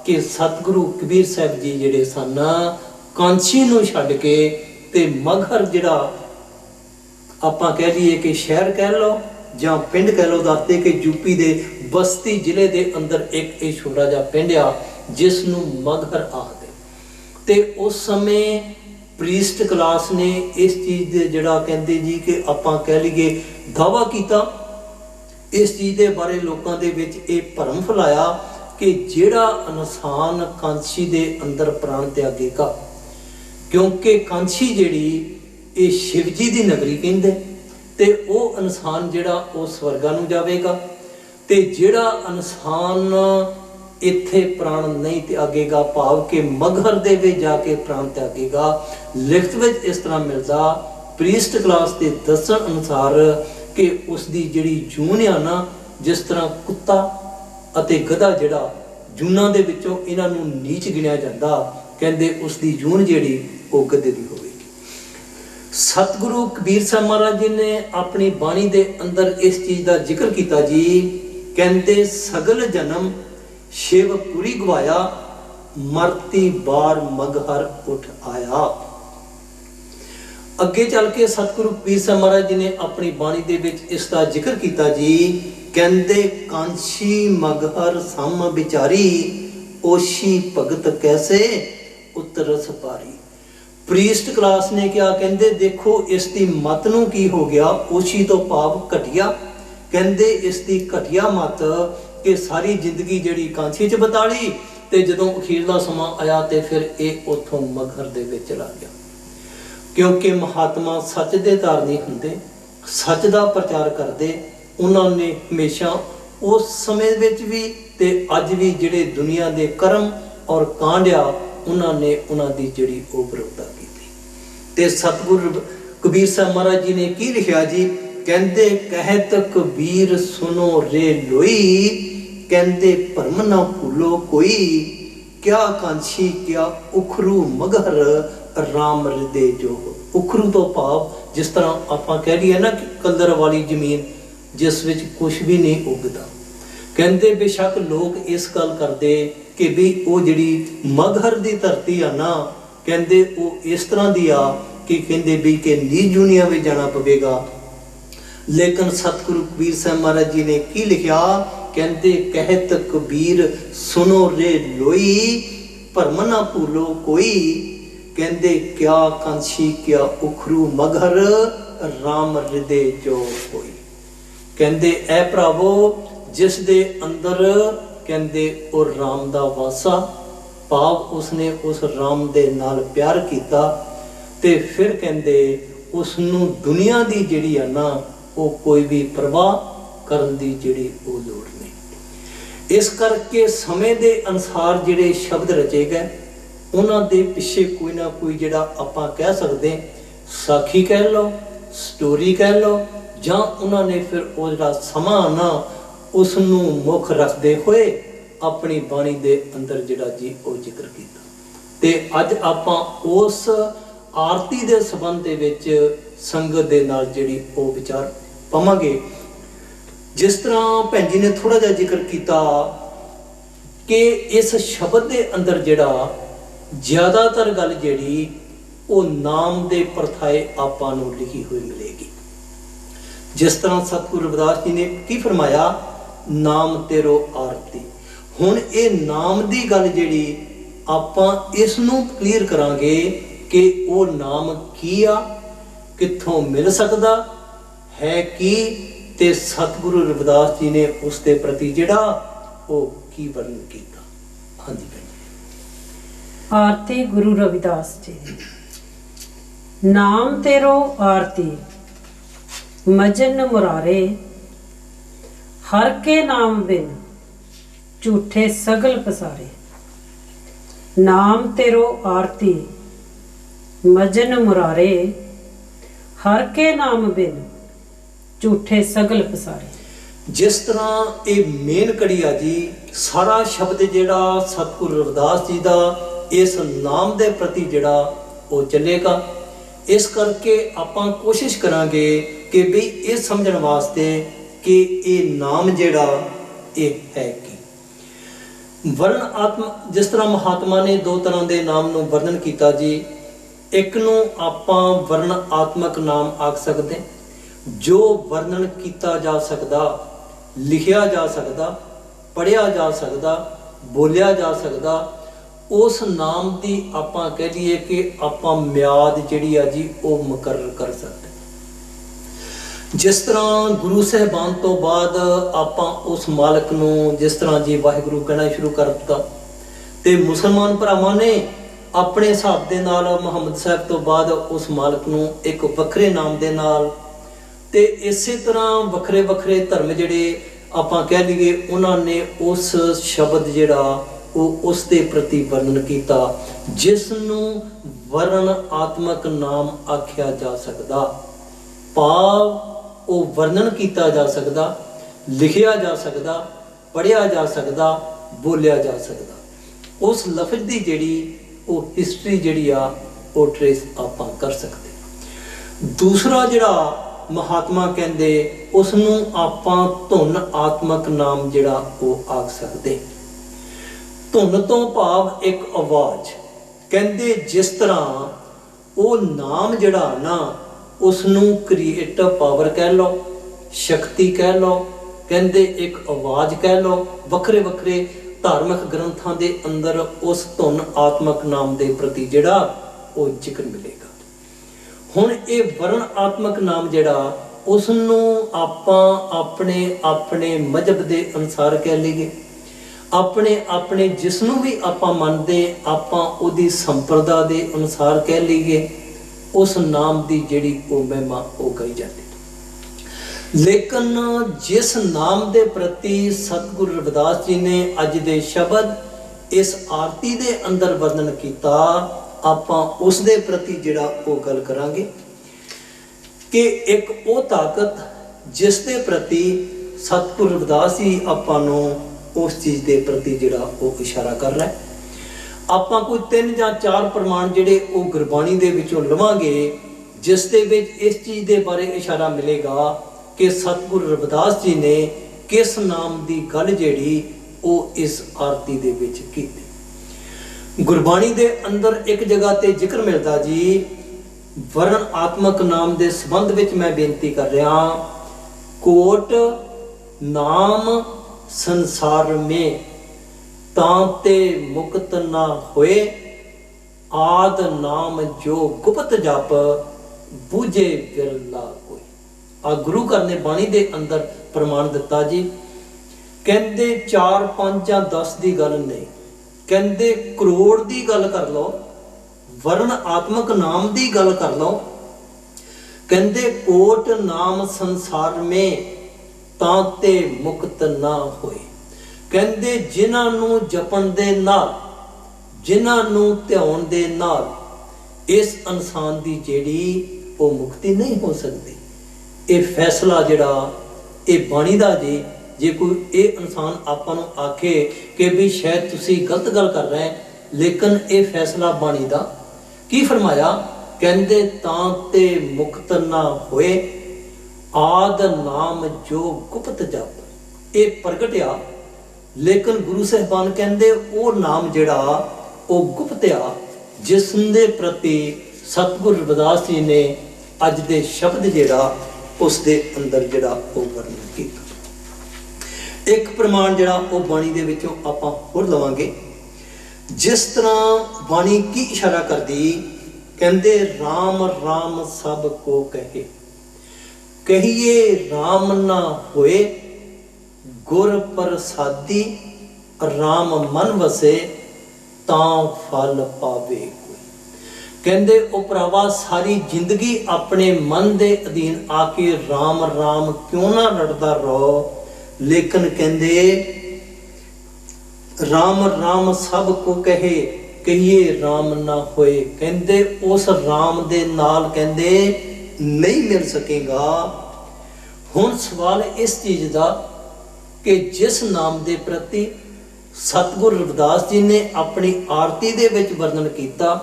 ਕਿ ਸਤਿਗੁਰੂ ਕਬੀਰ ਸਾਹਿਬ ਜੀ ਜਿਹੜੇ ਸਨ ਕਾਂਸ਼ੀ ਨੂੰ ਛੱਡ ਕੇ ਤੇ ਮਗਹਰ ਜਿਹੜਾ ਆਪਾਂ ਕਹਿ ਲਈਏ ਕਿ ਸ਼ਹਿਰ ਕਹਿ ਲਓ ਜਾਂ ਪਿੰਡ ਕਹਿ ਲਓ ਦੱਸਦੇ ਕਿ ਯੂਪੀ ਦੇ ਬਸਤੀ ਜ਼ਿਲ੍ਹੇ ਦੇ ਅੰਦਰ ਇੱਕ ਇਹ ਛੋਟਾ ਜਿਹਾ ਪਿੰਡ ਆ ਜਿਸ ਨੂੰ ਮਗਹਰ ਆਖਦੇ, ਤੇ ਉਸ ਸਮੇਂ ਪ੍ਰੀਸਟ ਕਲਾਸ ਨੇ ਇਸ ਚੀਜ਼ ਦੇ ਜਿਹੜਾ ਕਹਿੰਦੇ ਜੀ ਕਿ ਆਪਾਂ ਕਹਿ ਲਈਏ ਦਾਅਵਾ ਕੀਤਾ, ਇਸ ਚੀਜ਼ ਦੇ ਬਾਰੇ ਲੋਕਾਂ ਦੇ ਵਿੱਚ ਇਹ ਭਰਮ ਫੈਲਾਇਆ ਕਿ ਜਿਹੜਾ ਇਨਸਾਨ ਕਾਂਸ਼ੀ ਦੇ ਅੰਦਰ ਪ੍ਰਾਣ ਤਿਆਗੇਗਾ, ਕਿਉਂਕਿ ਕਾਂਸ਼ੀ ਜਿਹੜੀ ਇਹ ਸ਼ਿਵ ਜੀ ਦੀ ਨਗਰੀ ਕਹਿੰਦੇ, ਤੇ ਉਹ ਇਨਸਾਨ ਜਿਹੜਾ ਉਹ ਸਵਰਗਾਂ ਨੂੰ ਜਾਵੇਗਾ, ਤੇ ਜਿਹੜਾ ਇਨਸਾਨ ਇੱਥੇ ਪ੍ਰਾਣ ਨਹੀਂ ਤਿਆਗੇਗਾ ਭਾਵ ਕਿ ਮਗਹਰ ਦੇ ਵਿੱਚ ਜਾ ਕੇ ਪ੍ਰਾਣ ਤਿਆਗੇਗਾ। ਲਿਖਤ ਵਿੱਚ ਇਸ ਤਰ੍ਹਾਂ ਮਿਲਦਾ ਪ੍ਰੀਸਟ ਕਲਾਸ ਦੇ ਦੱਸਣ ਅਨੁਸਾਰ ਕਿ ਉਸ ਦੀ ਜਿਹੜੀ ਜੂਨ ਆ ਨਾ, ਜਿਸ ਤਰ੍ਹਾਂ ਕੁੱਤਾ ਅਤੇ ਗਧਾ ਜਿਹੜਾ ਜੂਨਾਂ ਦੇ ਵਿੱਚੋਂ ਇਹਨਾਂ ਨੂੰ ਨੀਚ ਗਿਣਿਆ ਜਾਂਦਾ, ਕਹਿੰਦੇ ਉਸ ਦੀ ਜੂਨ ਜਿਹੜੀ ਉਹ ਗਧੇ ਦੀ ਹੋਵੇਗੀ। ਸਤਿਗੁਰੂ ਕਬੀਰ ਸਾਹਿਬ ਮਹਾਰਾਜ ਜੀ ਨੇ ਆਪਣੀ ਬਾਣੀ ਦੇ ਅੰਦਰ ਇਸ ਚੀਜ਼ ਦਾ ਜ਼ਿਕਰ ਕੀਤਾ ਜੀ, ਕਹਿੰਦੇ ਸਗਲ ਜਨਮ ਸ਼ਿਵਪੁਰੀ ਗਵਾਇਆ, ਮਰਤੀ ਬਾਰ ਮਗਹਰ ਉੱਠ ਆਇਆ। ਅੱਗੇ ਚੱਲ ਕੇ ਸਤਿਗੁਰੂ ਕਬੀਰ ਸਾਹਿਬ ਮਹਾਰਾਜ ਜੀ ਨੇ ਆਪਣੀ ਬਾਣੀ ਦੇ ਵਿੱਚ ਇਸ ਦਾ ਜ਼ਿਕਰ ਕੀਤਾ ਜੀ, ਕਹਿੰਦੇ ਕਾਂਸ਼ੀ ਮਗਹਰ ਸਮ ਵਿਚਾਰੀ, ਓਸ਼ੀ ਭਗਤ ਕੈਸੇ ਉਤਰਸ ਪਾਰੀ। ਪ੍ਰੀਸਟ ਕਲਾਸ ਨੇ ਕਿਹਾ, ਕਹਿੰਦੇ ਦੇਖੋ ਇਸ ਦੀ ਮਤ ਨੂੰ ਕੀ ਹੋ ਗਿਆ, ਓਸ਼ੀ ਤੋਂ ਭਾਵ ਘਟਿਆ, ਕਹਿੰਦੇ ਇਸ ਦੀ ਘਟਿਆ ਮਤ कि सारी जिंदगी जिहड़ी कांसी च बिता ली ते जदों अखीरला समा आया ते फिर ये उथों मगहर दे विच चला गया। क्योंकि महात्मा सच दे धारनी हुंदे, सच दा प्रचार करदे। उन्होंने हमेशा उस समय विच भी ते अज भी जिहड़े दुनिया दे कर्म और कांड आ उन्होंने उन्हां दी जिहड़ी ओह विरोधता कीती। ते सतगुरु कबीर साहब महाराज जी ने की लिखिया जी, कहते कहत कबीर सुनो रे लोई, कहते भरम ना भूलो कोई, क्या कांछी क्या उखरू मगहर राम हृदय जो। उखरू तो भाव जिस तरह आप कह रही है ना कि कलर वाली जमीन जिस विच कुछ भी नहीं उगता। कहते बेशक लोग इस गल करते कि भी वो जिहड़ी मगहर दी धरती आ ना, कहते वो इस तरह दी आ कि कहते भी कि नीच दुनिया में जाना पवेगा। लेकिन सतगुरु कबीर साहब महाराज जी ने की लिखा, कहते कहत कबीर सुनो रे लोई, भरम ना भूलो कोई, कहते क्या कांछी क्या उखरू मगहर राम हृदय जो कोई। कहते ऐ भरावो जिस दे अंदर कहते वो राम दा वासा, भाव उसने उस राम दे नाल प्यार किया ते फिर कहते उसनू दुनिया दी जिहड़ी आ ना वो कोई भी परवाह करन दी जिहड़ी वो लोड़ नहीं। इस करके समय दे अनुसार जिहड़े शब्द रचे गए उन्हां दे पिछे कोई ना कोई जिहड़ा आपां कह सकदे साखी कह लो, स्टोरी कह लो, जां उन्हां ने फिर वो जिहड़ा समां ना उसनू मुख रखदे होए अपनी बाणी दे अंदर जिहड़ा जी वो जिक्र कीता। ते अज आपां उस आरती दे संबंध दे विच संगत दे नाल जिहड़ी वो विचार पावांगे। जिस तरह भैन जी ने थोड़ा जिहा जिक्र किया कि इस शब्द दे अंदर जिहड़ा ज़्यादातर गल जिहड़ी वो नाम दे परथाए आपां नूं लिखी हुई मिलेगी। जिस तरह सतगुरु रविदास जी ने की फरमाया, नाम तेरो आरती। हुण ये नाम दी गल जिहड़ी आपां इस नूं क्लीयर करांगे कि वो नाम की आ, कित्थों मिल सकदा है की, ते सतगुरु रविदास जी ने उसके प्रति जिहड़ा वो की वर्णन किया। हाँ जी भैन जी। आरती गुरु रविदास जी दी। नाम तेरो आरती मजन मुरारे, हर के नाम बिन झूठे सगल पसारे। नाम तेरो आरती मजन मुरारे, हर के नाम बिन झूठे सगल पसारे। जिस तरह ये मेन कड़ी आ जी, सारा शब्द जिहड़ा सतगुरु रविदास जी का इस नाम दे प्रति जिहड़ा वो चलेगा। इस करके आपां कोशिश करांगे कि भी ये समझण वास्ते कि ये नाम जिहड़ा ये है की। वर्ण आत्मा जिस तरह महात्मा ने दो तरह के नाम नूं वर्णन किया जी। एक नूं आपां वर्ण आत्मक नाम आख सकते, जो वर्णन किया जा सकता, लिखिया जा सकता, पढ़िया जा सकता, बोलिया जा सकता, उस नाम की आपां कह लईए कि आपां म्याद जिहड़ी आ जी वो मुकर्रर कर सकते। जिस तरह गुरु साहबान तो बाद आपां उस मालक नूं जिस तरह जी वाहिगुरू कहना शुरू कर दिता, ते मुसलमान भरावां ने अपने हिसाब दे नाल मुहम्मद साहब तो बाद उस मालक नूं एक वखरे नाम दे नाल, ते इसे तरह वखरे वखरे धर्म जिहड़े आपां कह लईए उन्होंने उस शब्द जिहड़ा वो उस दे प्रति वर्णन किया जिस नूं वर्ण आत्मक नाम आख्या जा सकदा। भाव वो वर्णन किया जा सकता, लिखिया जा सकता, पढ़िया जा सकता, बोलिया जा सकता। उस लफ्ज़ की जिहड़ी वो हिस्टरी जिहड़ी आ वो ट्रेस आपां कर सकते। दूसरा जिहड़ा महात्मा कहंदे उसनूं आपां धुन आत्मक नाम जिहड़ा वो आख सकते। धुन तो भाव एक आवाज़, कहंदे जिस तरह वो नाम जिहड़ा ना उसनूं क्रिएटिव पावर कह लो, शक्ति कह लो, कहंदे एक आवाज़ कह लो। वखरे वखरे धार्मिक ग्रंथां दे अंदर उस धुन आत्मक नाम दे प्रति जिहड़ा वो जिक्र मिलेगा। हुण ये वर्ण आत्मक नाम जिहड़ा ਉਸ ਨੂੰ ਆਪਾਂ ਆਪਣੇ ਆਪਣੇ ਮਜ਼ਹਬ ਦੇ ਅਨੁਸਾਰ ਕਹਿ ਲਈਏ, ਆਪਣੇ ਆਪਣੇ ਜਿਸ ਨੂੰ ਵੀ ਆਪਾਂ ਮੰਨਦੇ ਆਪਾਂ ਉਹਦੀ ਸੰਪਰਦਾ ਦੇ ਅਨੁਸਾਰ ਕਹਿ ਲਈਏ, ਉਸ ਨਾਮ ਦੀ ਜਿਹੜੀ ਉਹ ਮਹਿਮਾ ਉਹ ਕਹੀ ਜਾਂਦੀ। ਲੇਕਿਨ ਜਿਸ ਨਾਮ ਦੇ ਪ੍ਰਤੀ ਸਤਿਗੁਰੂ ਰਵਿਦਾਸ ਜੀ ਨੇ ਅੱਜ ਦੇ ਸ਼ਬਦ ਇਸ ਆਰਤੀ ਦੇ ਅੰਦਰ ਵਰਣਨ ਕੀਤਾ, ਆਪਾਂ ਉਸ ਦੇ ਪ੍ਰਤੀ ਜਿਹੜਾ ਉਹ ਗੱਲ ਕਰਾਂਗੇ ਕਿ ਇੱਕ ਉਹ ਤਾਕਤ ਜਿਸ ਦੇ ਪ੍ਰਤੀ ਸਤਿਗੁਰੂ ਰਵਿਦਾਸ ਜੀ ਆਪਾਂ ਨੂੰ ਉਸ ਚੀਜ਼ ਦੇ ਪ੍ਰਤੀ ਜਿਹੜਾ ਉਹ ਇਸ਼ਾਰਾ ਕਰ ਰਿਹਾ ਹੈ। ਆਪਾਂ ਕੋਈ 3 ਜਾਂ 4 ਪ੍ਰਮਾਣ ਜਿਹੜੇ ਉਹ ਗੁਰਬਾਣੀ ਦੇ ਵਿੱਚੋਂ ਲਵਾਂਗੇ, ਜਿਸ ਦੇ ਵਿੱਚ ਇਸ ਚੀਜ਼ ਦੇ ਬਾਰੇ ਇਸ਼ਾਰਾ ਮਿਲੇਗਾ ਕਿ ਸਤਿਗੁਰੂ ਰਵਿਦਾਸ ਜੀ ਨੇ ਕਿਸ ਨਾਮ ਦੀ ਗੱਲ ਜਿਹੜੀ ਉਹ ਇਸ ਆਰਤੀ ਦੇ ਵਿੱਚ ਕੀਤੀ। ਗੁਰਬਾਣੀ ਦੇ ਅੰਦਰ ਇੱਕ ਜਗ੍ਹਾ ਤੇ ਜ਼ਿਕਰ ਮਿਲਦਾ ਜੀ, ਵਰਣ ਆਤਮਕ ਨਾਮ ਦੇ ਸੰਬੰਧ ਵਿੱਚ ਮੈਂ ਬੇਨਤੀ ਕਰ ਰਿਹਾ, ਕੋਟ ਨਾਮ ਸੰਸਾਰ ਮੇ ਤਾਂ ਤੇ ਮੁਕਤ ਨਾ ਹੋਏ, ਆਦ ਨਾਮ ਜੋ ਗੁਪਤ ਜਪ ਬੂਝੇ ਬਿਰਲਾ ਕੋਈ। ਆ ਗੁਰੂ ਘਰ ਨੇ ਬਾਣੀ ਦੇ ਅੰਦਰ ਪ੍ਰਮਾਣ ਦਿੱਤਾ ਜੀ। ਕਹਿੰਦੇ 4 5 ਜਾਂ 10 ਦੀ ਗੱਲ ਨਹੀਂ, ਕਹਿੰਦੇ ਕਰੋੜ ਦੀ ਗੱਲ ਕਰ ਲਓ, ਵਰਣ ਆਤਮਕ ਨਾਮ ਦੀ ਗੱਲ ਕਰ ਲਓ। ਕਹਿੰਦੇ ਕੋਟ ਨਾਮ ਸੰਸਾਰ ਮੇ ਤਾਂ ਤੇ ਮੁਕਤ ਨਾ ਹੋਏ। ਕਹਿੰਦੇ ਜਿਨ੍ਹਾਂ ਨੂੰ ਜਪਣ ਦੇ ਨਾਲ, ਜਿਨ੍ਹਾਂ ਨੂੰ ਧਿਆਉਣ ਦੇ ਨਾਲ ਇਸ ਇਨਸਾਨ ਦੀ ਜਿਹੜੀ ਉਹ ਮੁਕਤੀ ਨਹੀਂ ਹੋ ਸਕਦੀ। ਇਹ ਫੈਸਲਾ ਜਿਹੜਾ ਇਹ ਬਾਣੀ ਦਾ ਜੀ, ਜੇ ਕੋਈ ਇਹ ਇਨਸਾਨ ਆਪਾਂ ਨੂੰ ਆਖੇ ਕਿ ਵੀ ਸ਼ਾਇਦ ਤੁਸੀਂ ਗਲਤ ਗੱਲ ਕਰ ਰਹੇ, ਲੇਕਿਨ ਇਹ ਫੈਸਲਾ ਬਾਣੀ ਦਾ ਕੀ ਫਰਮਾਇਆ, ਕਹਿੰਦੇ ਤਾਂ ਤੇ ਮੁਕਤ ਨਾ ਹੋਏ, ਆਦ ਨਾਮ ਜੋ ਗੁਪਤ ਜਪ। ਇਹ ਪ੍ਰਗਟਿਆ, ਲੇਕਿਨ ਗੁਰੂ ਸਾਹਿਬਾਨ ਕਹਿੰਦੇ ਉਹ ਨਾਮ ਜਿਹੜਾ ਉਹ ਗੁਪਤ ਆ, ਜਿਸ ਦੇ ਪ੍ਰਤੀ ਸਤਿਗੁਰੂ ਰਵਿਦਾਸ ਜੀ ਨੇ ਅੱਜ ਦੇ ਸ਼ਬਦ ਜਿਹੜਾ ਉਸ ਦੇ ਅੰਦਰ ਜਿਹੜਾ ਉਹ ਵਰਣਨ ਕੀਤਾ। ਇੱਕ ਪ੍ਰਮਾਣ ਜਿਹੜਾ ਉਹ ਬਾਣੀ ਦੇ ਵਿੱਚੋਂ ਆਪਾਂ ਹੋਰ ਲਵਾਂਗੇ। ਜਿਸ ਤਰ੍ਹਾਂ ਬਾਣੀ ਕੀ ਇਸ਼ਾਰਾ ਕਰਦੀ, ਕਹਿੰਦੇ ਰਾਮ ਰਾਮ ਸਭ ਕੋ ਕਹੇ, ਕਹੀਏ ਰਾਮ ਨਾ ਹੋਏ, ਗੁਰ ਪ੍ਰਸਾਦੀ ਰਾਮ ਮਨ ਵਸੇ, ਤਾਂ ਫਲ ਪਾਵੇ ਕੋਈ। ਕਹਿੰਦੇ ਉਹ ਭਰਾਵਾ ਸਾਰੀ ਜ਼ਿੰਦਗੀ ਆਪਣੇ ਮਨ ਦੇ ਅਧੀਨ ਆ ਕੇ ਰਾਮ ਰਾਮ ਕਿਉਂ ਨਾ ਰੜਦਾ ਰਹੋ, ਲੇਕਿਨ ਕਹਿੰਦੇ ਰਾਮ ਰਾਮ ਸਭ ਕੋ ਕਹੇ, ਕਹੀਏ ਰਾਮ ਨਾ ਹੋਏ। ਕਹਿੰਦੇ ਉਸ ਰਾਮ ਦੇ ਨਾਲ ਕਹਿੰਦੇ ਨਹੀਂ ਮਿਲ ਸਕੇਗਾ। ਹੁਣ ਸਵਾਲ ਇਸ ਚੀਜ਼ ਦਾ ਕਿ ਜਿਸ ਨਾਮ ਦੇ ਪ੍ਰਤੀ ਸਤਿਗੁਰੂ ਰਵਿਦਾਸ ਜੀ ਨੇ ਆਪਣੀ ਆਰਤੀ ਦੇ ਵਿੱਚ ਵਰਣਨ ਕੀਤਾ,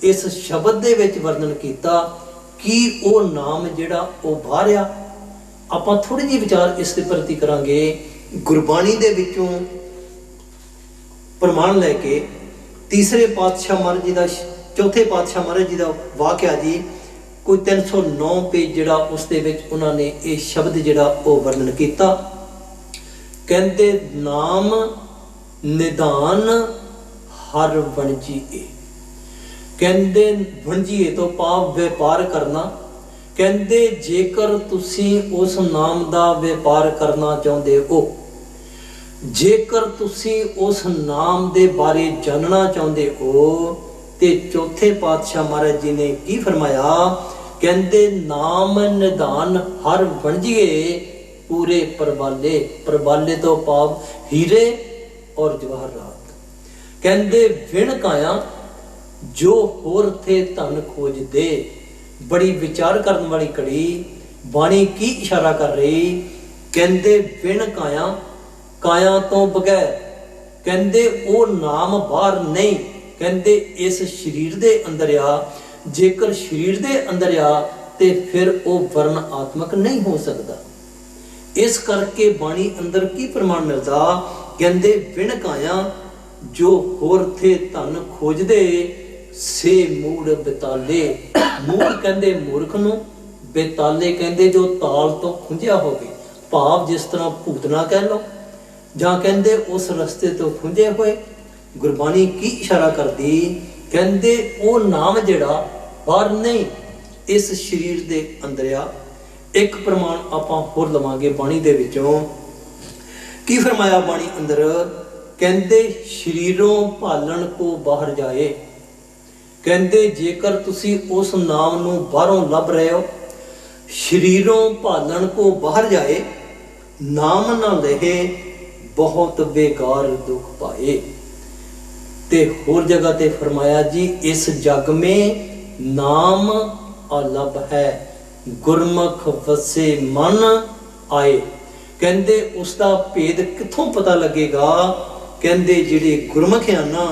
ਇਸ ਸ਼ਬਦ ਦੇ ਵਿੱਚ ਵਰਣਨ ਕੀਤਾ, ਕੀ ਉਹ ਨਾਮ ਜਿਹੜਾ ਉਹ ਬਾਹਰ ਆ? ਆਪਾਂ ਥੋੜੀ ਜਿਹੀ ਵਿਚਾਰ ਇਸ ਦੇ ਪ੍ਰਤੀ ਕਰਾਂਗੇ। ਗੁਰਬਾਣੀ ਦੇ ਵਿੱਚੋਂ ਪ੍ਰਮਾਣ ਲੈ ਕੇ ਤੀਸਰੇ ਪਾਤਸ਼ਾਹ ਮਹਾਰਾਜ ਜੀ ਦਾ, ਚੌਥੇ ਪਾਤਸ਼ਾਹ ਮਹਾਰਾਜ ਜੀ ਦਾ ਵਾਕਿਆ ਜੀ, ਕੋਈ 309 ਪੇਜ ਜਿਹੜਾ ਉਸ ਦੇ ਵਿੱਚ ਉਹਨਾਂ ਨੇ ਇਹ ਸ਼ਬਦ ਜਿਹੜਾ ਉਹ ਵਰਣਨ ਕੀਤਾ। ਕਹਿੰਦੇ ਨਾਮ ਨਿਦਾਨ ਹਰ ਵਣਜੀਏ। ਕਹਿੰਦੇ ਵਣਜੀਏ ਤੋਂ ਭਾਵ ਵਪਾਰ ਕਰਨਾ। ਕਹਿੰਦੇ ਜੇਕਰ ਤੁਸੀਂ ਉਸ ਨਾਮ ਦਾ ਵਪਾਰ ਕਰਨਾ ਚਾਹੁੰਦੇ ਹੋ, ਜੇਕਰ ਤੁਸੀਂ ਉਸ ਨਾਮ ਦੇ ਬਾਰੇ ਜਾਣਨਾ ਚਾਹੁੰਦੇ ਹੋ, ਤੇ ਚੌਥੇ ਪਾਤਸ਼ਾਹ ਮਹਾਰਾਜ ਜੀ ਨੇ ਕੀ ਫਰਮਾਇਆ, ਕਹਿੰਦੇ ਨਾਮ ਨਿਦਾਨ ਹਰ ਵਣਜੀਏ ਪੂਰੇ ਪਰਵਾਲੇ। ਪਰਵਾਲੇ ਤੋਂ ਭਾਵ ਹੀਰੇ ਔਰ ਜਵਾਹਰਾਤ। ਕਹਿੰਦੇ ਵਿਣ ਕਾਇਆ ਜੋ ਹੋਰ ਥੇ ਧਨ ਖੋਜਦੇ। ਬੜੀ ਵਿਚਾਰ ਕਰਨ ਵਾਲੀ ਕੜੀ ਬਾਣੀ ਕੀ ਇਸ਼ਾਰਾ ਕਰ ਰਹੀ, ਕਹਿੰਦੇ ਵਿਣ ਕਾਇਆ, ਕਾਇਆ ਤੋਂ ਬਗੈਰ, ਕਹਿੰਦੇ ਉਹ ਨਾਮ ਬਾਹਰ ਨਹੀਂ, ਕਹਿੰਦੇ ਇਸ ਸਰੀਰ ਦੇ ਅੰਦਰ ਆ। ਜੇਕਰ ਸਰੀਰ ਦੇ ਅੰਦਰ ਆ ਤੇ ਫਿਰ ਉਹ ਵਰਨ ਆਤਮਕ ਨਹੀਂ ਹੋ ਸਕਦਾ। ਇਸ ਕਰਕੇ ਬਾਣੀ ਅੰਦਰ ਕੀ ਪ੍ਰਮਾਣ ਮਿਲਦਾ, ਕਹਿੰਦੇ ਵਿਣ ਕਾਇਆ ਜੋ ਹੋਰ ਥੇ ਧਨ ਖੋਜਦੇ, ਸੇ ਮੂੜ ਬੇਤਾਲੇ। ਮੂੜ ਕਹਿੰਦੇ ਮੂਰਖ ਨੂੰ, ਬੇਤਾਲੇ ਕਹਿੰਦੇ ਜੋ ਤਾਲ ਤੋਂ ਖੁੰਝਿਆ ਹੋਵੇ, ਭਾਵ ਜਿਸ ਤਰ੍ਹਾਂ ਭੂਤਨਾ ਕਹਿ ਲਓ, ਜਾਂ ਕਹਿੰਦੇ ਉਸ ਰਸਤੇ ਤੋਂ ਖੁੰਝੇ ਹੋਏ। ਗੁਰਬਾਣੀ ਕੀ ਇਸ਼ਾਰਾ ਕਰਦੀ, ਕਹਿੰਦੇ ਉਹ ਨਾਮ ਜਿਹੜਾ ਬਾਹਰ ਨਹੀਂ, ਇਸ ਸਰੀਰ ਦੇ ਅੰਦਰ ਆ। ਇੱਕ ਪ੍ਰਮਾਣ ਆਪਾਂ ਹੋਰ ਲਵਾਂਗੇ ਬਾਣੀ ਦੇ ਵਿੱਚੋਂ। ਕੀ ਫਰਮਾਇਆ ਬਾਣੀ ਅੰਦਰ? ਕਹਿੰਦੇ ਸ਼ਰੀਰੋਂ ਭਾਲਣ ਕੋ ਬਾਹਰ ਜਾਏ। ਕਹਿੰਦੇ ਜੇਕਰ ਤੁਸੀਂ ਉਸ ਨਾਮ ਨੂੰ ਬਾਹਰੋਂ ਲੱਭ ਰਹੇ ਹੋ, ਸ਼ਰੀਰੋਂ ਭਾਲਣ ਕੋ ਬਾਹਰ ਜਾਏ, ਨਾਮ ਨਾ ਲਹੇ ਬਹੁਤ ਬੇਕਾਰ ਦੁੱਖ ਪਾਏ। ਤੇ ਹੋਰ ਜਗ੍ਹਾ ਤੇ ਫਰਮਾਇਆ ਜੀ ਇਸ ਜਗ में ਨਾਮ ਅਲਭ ਹੈ, ਗੁਰਮੁਖ ਵਸੇ ਮਨ ਆਏ। ਕਹਿੰਦੇ ਉਸ ਦਾ ਭੇਦ ਕਿੱਥੋਂ ਪਤਾ ਲੱਗੇਗਾ? ਕਹਿੰਦੇ ਜਿਹੜੇ ਗੁਰਮੁਖ ਆ ਨਾ,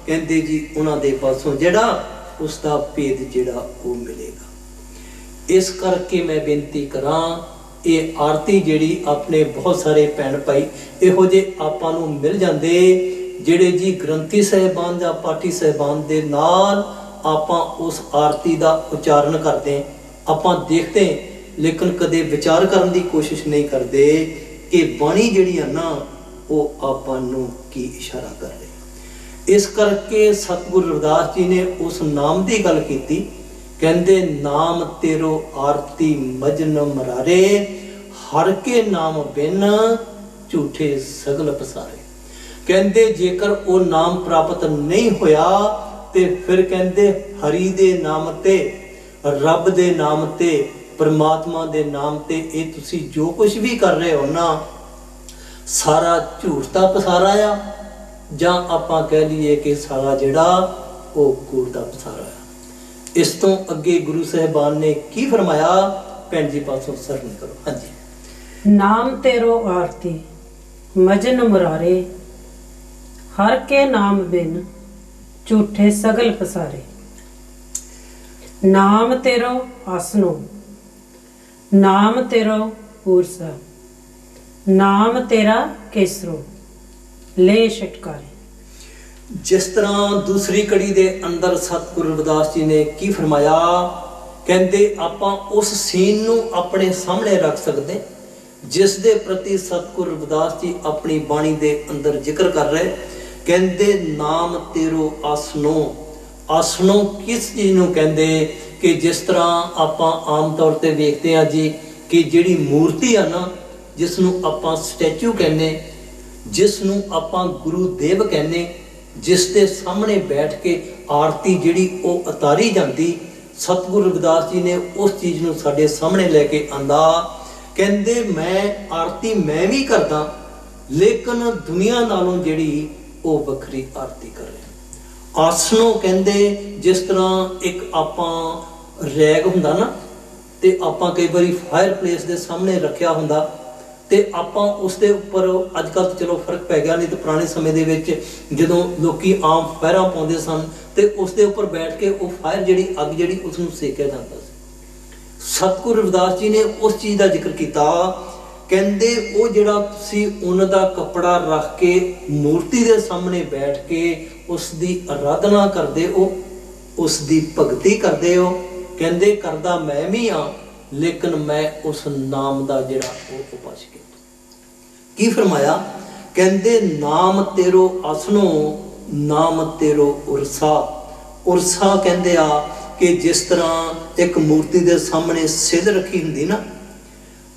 ਕਹਿੰਦੇ ਜੀ ਉਹਨਾਂ ਦੇ ਪਾਸੋਂ ਜਿਹੜਾ ਉਸ ਦਾ ਭੇਦ ਜਿਹੜਾ ਉਹ ਮਿਲੇਗਾ। ਇਸ ਕਰਕੇ ਮੈਂ ਬੇਨਤੀ ਕਰਾਂ, ਇਹ ਆਰਤੀ ਜਿਹੜੀ ਆਪਣੇ ਬਹੁਤ ਸਾਰੇ ਭੈਣ ਭਾਈ ਇਹੋ ਜਿਹੇ ਆਪਾਂ ਨੂੰ ਮਿਲ ਜਾਂਦੇ ਜਿਹੜੇ ਜੀ ਗ੍ਰੰਥੀ ਸਾਹਿਬਾਨ ਜਾਂ ਪਾਠੀ ਸਾਹਿਬਾਨ ਦੇ ਨਾਲ ਆਪਾਂ ਉਸ ਆਰਤੀ ਦਾ ਉਚਾਰਨ ਕਰਦੇ, ਆਪਾਂ ਦੇਖਦੇ, ਲੇਕਿਨ ਕਦੇ ਵਿਚਾਰ ਕਰਨ ਦੀ ਕੋਸ਼ਿਸ਼ ਨਹੀਂ ਕਰਦੇ ਕਿ ਬਾਣੀ ਜਿਹੜੀ ਆ ਨਾ ਉਹ ਆਪਾਂ ਨੂੰ ਕੀ ਇਸ਼ਾਰਾ ਕਰ ਰਹੀ। ਇਸ ਕਰਕੇ ਸਤਿਗੁਰੂ ਰਵਿਦਾਸ ਜੀ ਨੇ ਉਸ ਨਾਮ ਦੀ ਗੱਲ ਕੀਤੀ। ਕਹਿੰਦੇ ਨਾਮ ਤੇਰੋ ਆਰਤੀ ਮਜਨ ਮਰਾਰੇ, ਹਰ ਕੇ ਨਾਮ ਬਿਨ ਝੂਠੇ ਸਗਲ ਪਸਾਰੇ। ਕਹਿੰਦੇ ਜੇਕਰ ਉਹ ਨਾਮ ਪ੍ਰਾਪਤ ਨਹੀਂ ਹੋਇਆ ਤੇ ਫਿਰ ਕਹਿੰਦੇ ਹਰੀ ਦੇ ਨਾਮ ਤੇ, ਰੱਬ ਦੇ ਨਾਮ ਤੇ, ਪਰਮਾਤਮਾ ਦੇ ਨਾਮ ਤੇ ਇਹ ਤੁਸੀਂ ਜੋ ਕੁਝ ਵੀ ਕਰ ਰਹੇ ਹੋ ਨਾ, ਸਾਰਾ ਝੂਠ ਦਾ ਪਸਾਰਾ ਆ, ਜਾਂ ਆਪਾਂ ਕਹਿ ਲਈਏ ਕਿ ਸਾਰਾ ਜਿਹੜਾ ਉਹ ਕੂੜ ਦਾ ਪਸਾਰਾ ਆ। ਇਸ ਤੋਂ ਅੱਗੇ ਗੁਰੂ ਸਾਹਿਬਾਨ ਨੇ ਕੀ ਫਰਮਾਇਆ? ਭੈਣ ਜੀ ਪਾਸੋਂ ਸਰਵਣ ਕਰੋ। ਹਾਂਜੀ। ਨਾਮ ਤੇਰੋ ਆਰਤੀ ਮਜਨ ਮੁਰਾਰੇ, ਹਰ ਕੇ ਨਾਮ ਬਿਨ ਝੂਠੇ ਸਗਲ ਪਸਾਰੇ। ਨਾਮ ਤੇਰੋ ਆਸਨੋ, ਨਾਮ ਤੇਰੋ ਪੂਰਸਾ, ਨਾਮ ਤੇਰਾ ਕੇਸਰੋ ਲੈ ਛਟਕਾਰੇ। ਜਿਸ ਤਰ੍ਹਾਂ ਦੂਸਰੀ ਕੜੀ ਦੇ ਅੰਦਰ ਸਤਿਗੁਰੂ ਰਵਿਦਾਸ ਜੀ ਨੇ ਕੀ ਫਰਮਾਇਆ? ਕਹਿੰਦੇ ਆਪਾਂ ਉਸ ਸੀਨ ਨੂੰ ਆਪਣੇ ਸਾਹਮਣੇ ਰੱਖ ਸਕਦੇ ਜਿਸ ਦੇ ਪ੍ਰਤੀ ਸਤਿਗੁਰੂ ਰਵਿਦਾਸ ਜੀ ਆਪਣੀ ਬਾਣੀ ਦੇ ਅੰਦਰ ਜ਼ਿਕਰ ਕਰ ਰਹੇ। ਕਹਿੰਦੇ ਨਾਮ ਤੇਰੋ ਆਸਨੋ। ਆਸਨੋ ਕਿਸ ਚੀਜ਼ ਨੂੰ ਕਹਿੰਦੇ? ਕਿ ਜਿਸ ਤਰ੍ਹਾਂ ਆਪਾਂ ਆਮ ਤੌਰ ਤੇ ਵੇਖਦੇ ਹਾਂ ਜੀ ਕਿ ਜਿਹੜੀ ਮੂਰਤੀ ਆ ਨਾ, ਜਿਸ ਨੂੰ ਆਪਾਂ ਸਟੈਚੂ ਕਹਿੰਦੇ, ਜਿਸ ਨੂੰ ਆਪਾਂ ਗੁਰੂ ਦੇਵ ਕਹਿੰਦੇ, ਜਿਸ ਦੇ ਸਾਹਮਣੇ ਬੈਠ ਕੇ ਆਰਤੀ ਜਿਹੜੀ ਉਹ ਉਤਾਰੀ ਜਾਂਦੀ, ਸਤਿਗੁਰੂ ਰਵਿਦਾਸ ਜੀ ਨੇ ਉਸ ਚੀਜ਼ ਨੂੰ ਸਾਡੇ ਸਾਹਮਣੇ ਲੈ ਕੇ ਆਂਦਾ। ਕਹਿੰਦੇ ਮੈਂ ਆਰਤੀ ਮੈਂ ਵੀ ਕਰਦਾ, ਲੇਕਿਨ ਦੁਨੀਆ ਨਾਲੋਂ ਜਿਹੜੀ ਉਹ ਵੱਖਰੀ ਆਰਤੀ ਕਰ ਰਿਹਾ। ਆਸਨੋ ਕਹਿੰਦੇ ਜਿਸ ਤਰ੍ਹਾਂ ਇੱਕ ਆਪਾਂ ਰੈਗ ਹੁੰਦਾ ਨਾ, ਤੇ ਆਪਾਂ ਕਈ ਵਾਰੀ ਫਾਇਰ ਪਲੇਸ ਦੇ ਸਾਹਮਣੇ ਰੱਖਿਆ ਹੁੰਦਾ ਤੇ ਆਪਾਂ ਉਸ ਦੇ ਉੱਪਰ, ਅੱਜ ਕੱਲ੍ਹ ਤਾਂ ਚਲੋ ਫਰਕ ਪੈ ਗਿਆ, ਨਹੀਂ ਤਾਂ ਪੁਰਾਣੇ ਸਮੇਂ ਦੇ ਵਿੱਚ ਜਦੋਂ ਲੋਕੀ ਆਮ ਫਾਇਰਾਂ ਪਾਉਂਦੇ ਸਨ ਤੇ ਉਸ ਦੇ ਉੱਪਰ ਬੈਠ ਕੇ ਉਹ ਫਾਇਰ ਜਿਹੜੀ ਅੱਗ ਜਿਹੜੀ ਉਸ ਨੂੰ ਸੇਕਿਆ ਜਾਂਦਾ ਸੀ। ਸਤਿਗੁਰੂ ਰਵਿਦਾਸ ਜੀ ਨੇ ਉਸ ਚੀਜ਼ ਦਾ ਜ਼ਿਕਰ ਕੀਤਾ। ਕਹਿੰਦੇ ਉਹ ਜਿਹੜਾ ਤੁਸੀਂ ਉਹਨਾਂ ਦਾ ਕੱਪੜਾ ਰੱਖ ਕੇ ਮੂਰਤੀ ਦੇ ਸਾਹਮਣੇ ਬੈਠ ਕੇ ਉਸ ਦੀ ਆਰਾਧਨਾ ਕਰਦੇ ਹੋ, ਉਸ ਦੀ ਭਗਤੀ ਕਰਦੇ ਹੋ, ਕਹਿੰਦੇ ਕਰਦਾ ਮੈਂ ਵੀ ਹਾਂ, ਲੇਕਿਨ ਮੈਂ ਉਸ ਨਾਮ ਦਾ ਜਿਹੜਾ ਉਹ ਉਪਾਸਕ ਹਾਂ। ਕੀ ਫਰਮਾਇਆ? ਕਹਿੰਦੇ ਨਾਮ ਤੇਰੋ ਆਸਨੋ, ਨਾਮ ਤੇਰੋ ਉਰਸਾ। ਉਰਸਾ ਕਹਿੰਦੇ ਆ ਕਿ ਜਿਸ ਤਰ੍ਹਾਂ ਇੱਕ ਮੂਰਤੀ ਦੇ ਸਾਹਮਣੇ ਸਿੱਧ ਰੱਖੀ ਹੁੰਦੀ ਨਾ,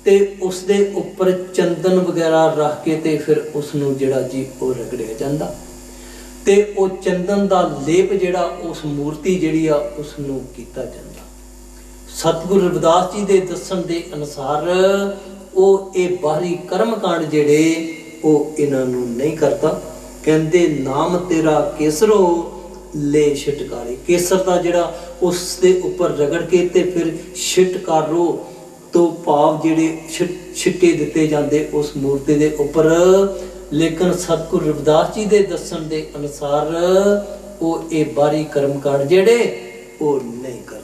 ਤੇ ਉਸ ਦੇ ਉੱਪਰ ਚੰਦਨ ਵਗੈਰਾ ਰੱਖ ਕੇ ਤੇ ਫਿਰ ਉਸ ਨੂੰ ਜਿਹੜਾ ਜੀ ਉਹ ਰਗੜਿਆ ਜਾਂਦਾ, ਤੇ ਉਹ ਚੰਦਨ ਦਾ ਲੇਪ ਜਿਹੜਾ ਉਸ ਮੂਰਤੀ ਜਿਹੜੀ ਆ ਉਸ ਨੂੰ ਕੀਤਾ ਜਾਂਦਾ। ਸਤਿਗੁਰੂ ਰਵਿਦਾਸ ਜੀ ਦੇ ਦੱਸਣ ਦੇ ਅਨੁਸਾਰ ਉਹ ਇਹ ਬਾਹਰੀ ਕਰਮ ਕਾਂਡ ਜਿਹੜੇ ਉਹ ਇਹਨਾਂ ਨੂੰ ਨਹੀਂ ਕਰਦਾ। ਕਹਿੰਦੇ ਨਾਮ ਤੇਰਾ ਕੇਸਰੋ ਲੈ ਛਟਕਾਰੇ। ਕੇਸਰ ਦਾ ਜਿਹੜਾ ਉਸ ਦੇ ਉੱਪਰ ਰਗੜ ਕੇ ਤੇ ਫਿਰ ਛਟਕਾਰੋ ਤੋਂ ਭਾਵ ਜਿਹੜੇ ਛਿੱਟੇ ਦਿੱਤੇ ਜਾਂਦੇ ਉਸ ਮੂਰਤੀ ਦੇ ਉੱਪਰ। ਲੇਕਿਨ ਸਤਿਗੁਰੂ ਰਵਿਦਾਸ ਜੀ ਦੇ ਦੱਸਣ ਦੇ ਅਨੁਸਾਰ ਉਹ ਇਹ ਬਾਹਰੀ ਕਰਮ ਕਾਂਡ ਜਿਹੜੇ ਉਹ ਨਹੀਂ ਕਰਦਾ।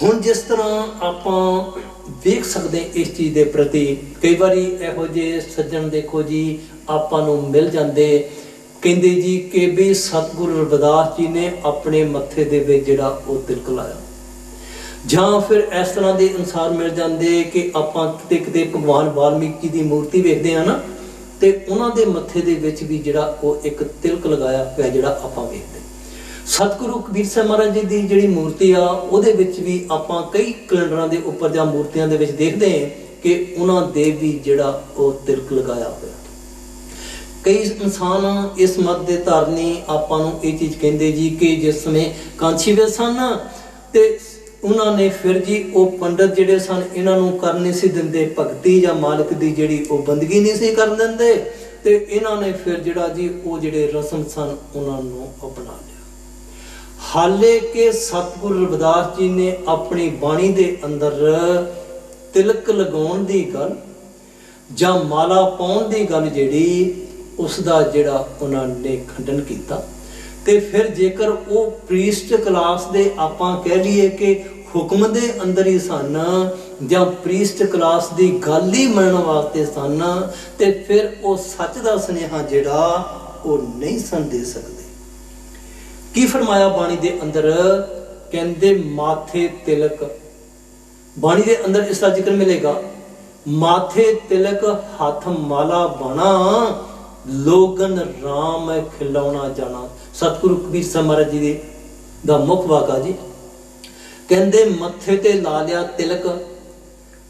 ਹੁਣ ਜਿਸ ਤਰ੍ਹਾਂ ਆਪਾਂ ਵੇਖ ਸਕਦੇ ਇਸ ਚੀਜ਼ ਦੇ ਪ੍ਰਤੀ, ਕਈ ਵਾਰੀ ਇਹੋ ਜਿਹੇ ਸੱਜਣ ਦੇਖੋ ਜੀ ਆਪਾਂ ਨੂੰ ਮਿਲ ਜਾਂਦੇ, ਕਹਿੰਦੇ ਜੀ ਕਿ ਵੀ ਸਤਿਗੁਰੂ ਰਵਿਦਾਸ ਜੀ ਨੇ ਆਪਣੇ ਮੱਥੇ ਦੇ ਵਿੱਚ ਜਿਹੜਾ ਉਹ ਤਿਲਕ ਲਾਇਆ, ਜਾਂ ਫਿਰ ਇਸ ਤਰ੍ਹਾਂ ਦੇ ਅਨੁਸਾਰ ਮਿਲ ਜਾਂਦੇ ਕਿ ਆਪਾਂ ਕਿਤੇ ਕਿਤੇ ਭਗਵਾਨ ਵਾਲਮੀਕੀ ਦੀ ਮੂਰਤੀ ਵੇਖਦੇ ਹਾਂ ਨਾ, ਤੇ ਉਹਨਾਂ ਦੇ ਮੱਥੇ ਦੇ ਵਿੱਚ ਵੀ ਜਿਹੜਾ ਉਹ ਇੱਕ ਤਿਲਕ ਲਗਾਇਆ ਹੋਇਆ ਜਿਹੜਾ ਆਪਾਂ ਵੇਖਦੇ। ਸਤਿਗੁਰੂ ਕਬੀਰ ਸਾਹਿਬ ਮਹਾਰਾਜ ਜੀ ਦੀ ਜਿਹੜੀ ਮੂਰਤੀ ਆ ਉਹਦੇ ਵਿੱਚ ਵੀ ਆਪਾਂ ਕਈ ਕੈਲੰਡਰਾਂ ਦੇ ਉੱਪਰ ਜਾਂ ਮੂਰਤੀਆਂ ਦੇ ਵਿੱਚ ਦੇਖਦੇ ਹਾਂ ਕਿ ਉਹਨਾਂ ਦੇ ਵੀ ਜਿਹੜਾ ਉਹ ਤਿਲਕ ਲਗਾਇਆ ਹੋਇਆ। ਕਈ ਇਨਸਾਨ ਇਸ ਮਤ ਦੇ ਧਾਰਨੀ ਆਪਾਂ ਨੂੰ ਇਹ ਚੀਜ਼ ਕਹਿੰਦੇ ਜੀ ਕਿ ਜਿਸ ਸਮੇਂ ਕਾਂਛੀ ਵੇ ਸਨ ਤੇ ਉਹਨਾਂ ਨੇ ਫਿਰ ਜੀ ਉਹ ਪੰਡਤ ਜਿਹੜੇ ਸਨ ਇਹਨਾਂ ਨੂੰ ਕਰਨ ਨਹੀਂ ਸੀ ਦਿੰਦੇ ਭਗਤੀ ਜਾਂ ਮਾਲਕ ਦੀ ਜਿਹੜੀ ਉਹ ਬੰਦਗੀ ਨਹੀਂ ਸੀ ਕਰਨ ਦਿੰਦੇ ਤੇ ਇਹਨਾਂ ਨੇ ਫਿਰ ਜਿਹੜਾ ਜੀ ਉਹ ਜਿਹੜੇ ਰਸਮ ਸਨ ਉਹਨਾਂ ਨੂੰ ਅਪਣਾ ਲਿਆ। ਹਾਲੇ ਕਿ ਸਤਿਗੁਰੂ ਰਵਿਦਾਸ ਜੀ ਨੇ ਆਪਣੀ ਬਾਣੀ ਦੇ ਅੰਦਰ ਤਿਲਕ ਲਗਾਉਣ ਦੀ ਗੱਲ ਜਾਂ ਮਾਲਾ ਪਾਉਣ ਦੀ ਗੱਲ ਜਿਹੜੀ ਉਸ ਦਾ ਜਿਹੜਾ ਉਹਨਾਂ ਨੇ ਖੰਡਨ ਕੀਤਾ। ਤੇ ਫਿਰ ਜੇਕਰ ਉਹ ਪ੍ਰੀਸਟ ਕਲਾਸ ਦੇ ਆਪਾਂ ਕਹਿ ਲਈਏ ਕਿ ਹੁਕਮ ਦੇ ਅੰਦਰ ਹੀ ਸਨ ਜਾਂ ਪ੍ਰੀਸਟ ਕਲਾਸ ਦੀ ਗੱਲ ਹੀ ਮੰਨਣ ਵਾਸਤੇ ਸਨ ਤੇ ਫਿਰ ਉਹ ਸੱਚ ਦਾ ਸੁਨੇਹਾ ਜਿਹੜਾ ਉਹ ਨਹੀਂ ਸਨ ਦੇ ਸਕਦੇ। ਕੀ ਫਰਮਾਇਆ ਬਾਣੀ ਦੇ ਅੰਦਰ? ਕਹਿੰਦੇ ਮਾਥੇ ਤਿਲਕ, ਬਾਣੀ ਦੇ ਅੰਦਰ ਇਸ ਦਾ ਜ਼ਿਕਰ ਮਿਲੇਗਾ, ਮਾਥੇ ਤਿਲਕ ਹੱਥ ਮਾਲਾ ਬਾਣਾ ਲੋਗਨ ਰਾਮ ਖਿਲਾਉਣਾ ਜਾਣਾ। ਸਤਿਗੁਰੂ ਕਬੀਰ ਸਾਹਿਬ ਮਹਾਰਾਜ ਜੀ ਦਾ ਮੁੱਖ ਵਾਕਾ ਜੀ। ਕਹਿੰਦੇ ਮੱਥੇ ਤੇ ਲਾ ਲਿਆ ਤਿਲਕ,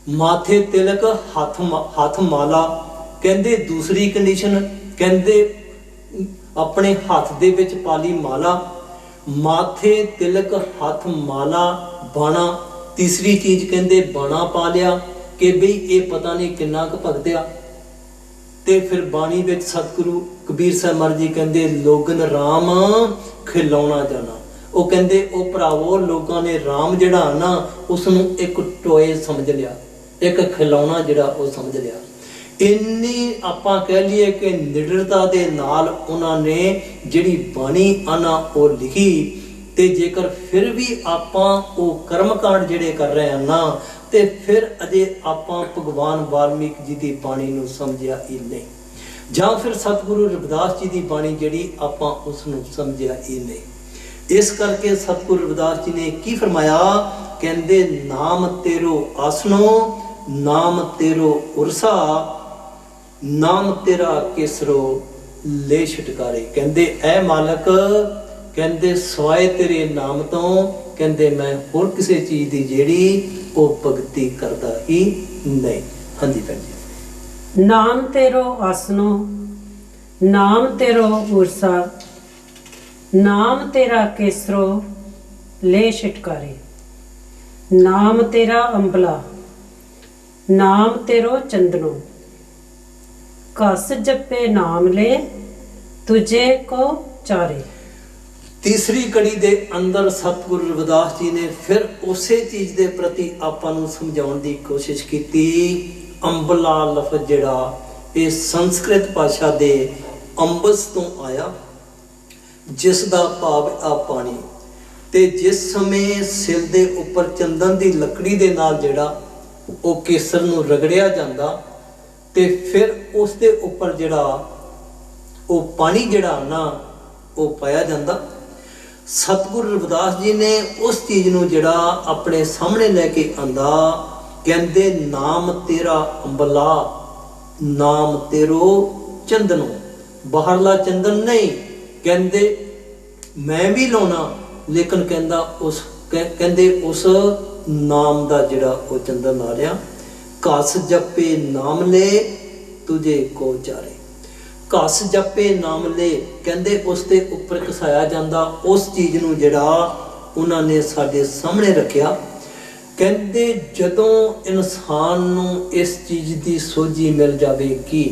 ਮਾਥੇ ਤਿਲਕ ਹੱਥ ਮਾਲਾ। ਕਹਿੰਦੇ ਦੂਸਰੀ ਕੰਡੀਸ਼ਨ, ਕਹਿੰਦੇ ਆਪਣੇ ਹੱਥ ਦੇ ਵਿੱਚ ਪਾਲੀ ਮਾਲਾ, ਮਾਥੇ ਤਿਲਕ ਹੱਥ ਮਾਲਾ ਬਾਣਾ। ਤੀਸਰੀ ਚੀਜ਼ ਕਹਿੰਦੇ ਬਾਣਾ ਪਾ ਲਿਆ ਕਿ ਬਈ ਇਹ ਪਤਾ ਨਹੀਂ ਕਿੰਨਾ ਕੁ ਭਗਤ ਆ। ਤੇ ਫਿਰ ਬਾਣੀ ਵਿੱਚ ਸਤਿਗੁਰੂ ਕਬੀਰ ਸਾਹਿਬ ਮਹਾਰਾਜ ਜੀ ਕਹਿੰਦੇ ਲੋਗਨ ਰਾਮ ਖਿਲਾਉਣਾ ਜਾਣਾ। ਉਹ ਕਹਿੰਦੇ ਉਹ ਭਰਾਵੋ ਲੋਕਾਂ ਨੇ ਰਾਮ ਜਿਹੜਾ ਨਾ ਉਸ ਨੂੰ ਇੱਕ ਟੋਏ ਸਮਝ ਲਿਆ, ਇੱਕ ਖਿਲਾਉਣਾ ਜਿਹੜਾ ਉਹ ਸਮਝ ਲਿਆ। ਇੰਨੀ ਆਪਾਂ ਕਹਿ ਲਈਏ ਕਿ ਨਿਡਰਤਾ ਦੇ ਨਾਲ ਉਹਨਾਂ ਨੇ ਜਿਹੜੀ ਬਾਣੀ ਆਨਾ ਉਹ ਲਿਖੀ। ਤੇ ਜੇਕਰ ਫਿਰ ਵੀ ਆਪਾਂ ਉਹ ਕਰਮਕਾਂਡ ਜਿਹੜੇ ਕਰ ਰਹੇ ਹਾਂ ਨਾ ਤੇ ਫਿਰ ਅਜੇ ਆਪਾਂ ਭਗਵਾਨ ਵਾਲਮੀਕ ਜੀ ਦੀ ਬਾਣੀ ਨੂੰ ਸਮਝਿਆ ਹੀ ਨਹੀਂ, ਜਾਂ ਫਿਰ ਸਤਿਗੁਰੂ ਰਵਿਦਾਸ ਜੀ ਦੀ ਬਾਣੀ ਜਿਹੜੀ ਆਪਾਂ ਉਸ ਨੂੰ ਸਮਝਿਆ ਹੀ ਨਹੀਂ। ਇਸ ਕਰਕੇ ਸਤਿਗੁਰੂ ਰਵਿਦਾਸ ਜੀ ਨੇ ਕੀ ਫਰਮਾਇਆ? ਕਹਿੰਦੇ ਨਾਮ ਤੇਰੋ ਆਸਨੋ, ਨਾਮ ਤੇਰੋ ਉਰਸਾ, ਨਾਮ ਤੇਰਾ ਕੇਸਰੋ ਲੈ ਛਟਕਾਰੇ। ਕਹਿੰਦੇ ਐ ਮਾਲਕ, ਕਹਿੰਦੇ ਸਵਾਏ ਤੇਰੇ ਨਾਮ ਤੋਂ ਕਹਿੰਦੇ ਮੈਂ ਹੋਰ ਕਿਸੇ ਚੀਜ਼ ਦੀ ਜਿਹੜੀ ਉਹ ਭਗਤੀ ਕਰਦਾ ਹੀ ਨਹੀਂ। ਹਾਂਜੀ ਭੈਣ ਜੀ। ਨਾਮ ਤੇਰੋ ਆਸਨੋ, ਨਾਮ ਤੇਰੋ ਉਰਸਾ, ਨਾਮ ਤੇਰਾ ਕੇਸਰੋ ਲੈ ਛਟਕਾਰੇ। ਨਾਮ ਤੇਰਾ ਅੰਬਲਾ, ਨਾਮ ਤੇਰੋ ਚੰਦਨੋ, ਕਸ ਜਪੇ ਨਾਮ ਲੈ ਤੁਝੇ ਕੋ ਚਾਰੇ। ਤੀਸਰੀ ਕੜੀ ਦੇ ਅੰਦਰ ਸਤਿਗੁਰੂ ਰਵਿਦਾਸ ਜੀ ਨੇ ਫਿਰ ਉਸੇ ਚੀਜ਼ ਦੇ ਪ੍ਰਤੀ ਆਪਾਂ ਨੂੰ ਸਮਝਾਉਣ ਦੀ ਕੋਸ਼ਿਸ਼ ਕੀਤੀ। ਅੰਬਲਾ ਲਫ਼ਜ਼ ਜਿਹੜਾ ਇਹ ਸੰਸਕ੍ਰਿਤ ਭਾਸ਼ਾ ਦੇ ਅੰਬਸ ਤੋਂ ਆਇਆ, ਜਿਸ ਦਾ ਭਾਵ ਆ ਪਾਣੀ। ਤੇ ਜਿਸ ਸਮੇਂ ਸਿਰ ਦੇ ਉੱਪਰ ਚੰਦਨ ਦੀ ਲੱਕੜੀ ਦੇ ਨਾਲ ਜਿਹੜਾ ਉਹ ਕੇਸਰ ਨੂੰ ਰਗੜਿਆ ਜਾਂਦਾ ਤੇ ਫਿਰ ਉਸ ਦੇ ਉੱਪਰ ਜਿਹੜਾ ਉਹ ਪਾਣੀ ਜਿਹੜਾ ਨਾ ਉਹ ਪਾਇਆ ਜਾਂਦਾ। ਸਤਿਗੁਰੂ ਰਵਿਦਾਸ ਜੀ ਨੇ ਉਸ ਚੀਜ਼ ਨੂੰ ਜਿਹੜਾ ਆਪਣੇ ਸਾਹਮਣੇ ਲੈ ਕੇ ਆਂਦਾ। ਕਹਿੰਦੇ ਨਾਮ ਤੇਰਾ ਅੰਬਲਾ, ਨਾਮ ਤੇਰੋ ਚੰਦਨੋ। ਬਾਹਰਲਾ ਚੰਦਨ ਨਹੀਂ, ਕਹਿੰਦੇ ਮੈਂ ਵੀ ਲਾਉਣਾ, ਲੇਕਿਨ ਕਹਿੰਦੇ ਉਸ ਨਾਮ ਦਾ ਜਿਹੜਾ ਉਹ ਚੰਦਨ ਆ ਰਿਹਾ। ਘਸ ਜਪੇ ਨਾਮ ਲੈ ਤੁਝੇ ਕੋ ਚਾਰੇ। ਘਸ ਜਪੇ ਨਾਮ ਲੈ, ਕਹਿੰਦੇ ਉਸ ਦੇ ਉੱਪਰ ਘਸਾਇਆ ਜਾਂਦਾ ਉਸ ਚੀਜ਼ ਨੂੰ ਜਿਹੜਾ ਉਹਨਾਂ ਨੇ ਸਾਡੇ ਸਾਹਮਣੇ ਰੱਖਿਆ। ਕਹਿੰਦੇ ਜਦੋਂ ਇਨਸਾਨ ਨੂੰ ਇਸ ਚੀਜ਼ ਦੀ ਸੋਝੀ ਮਿਲ ਜਾਵੇਗੀ,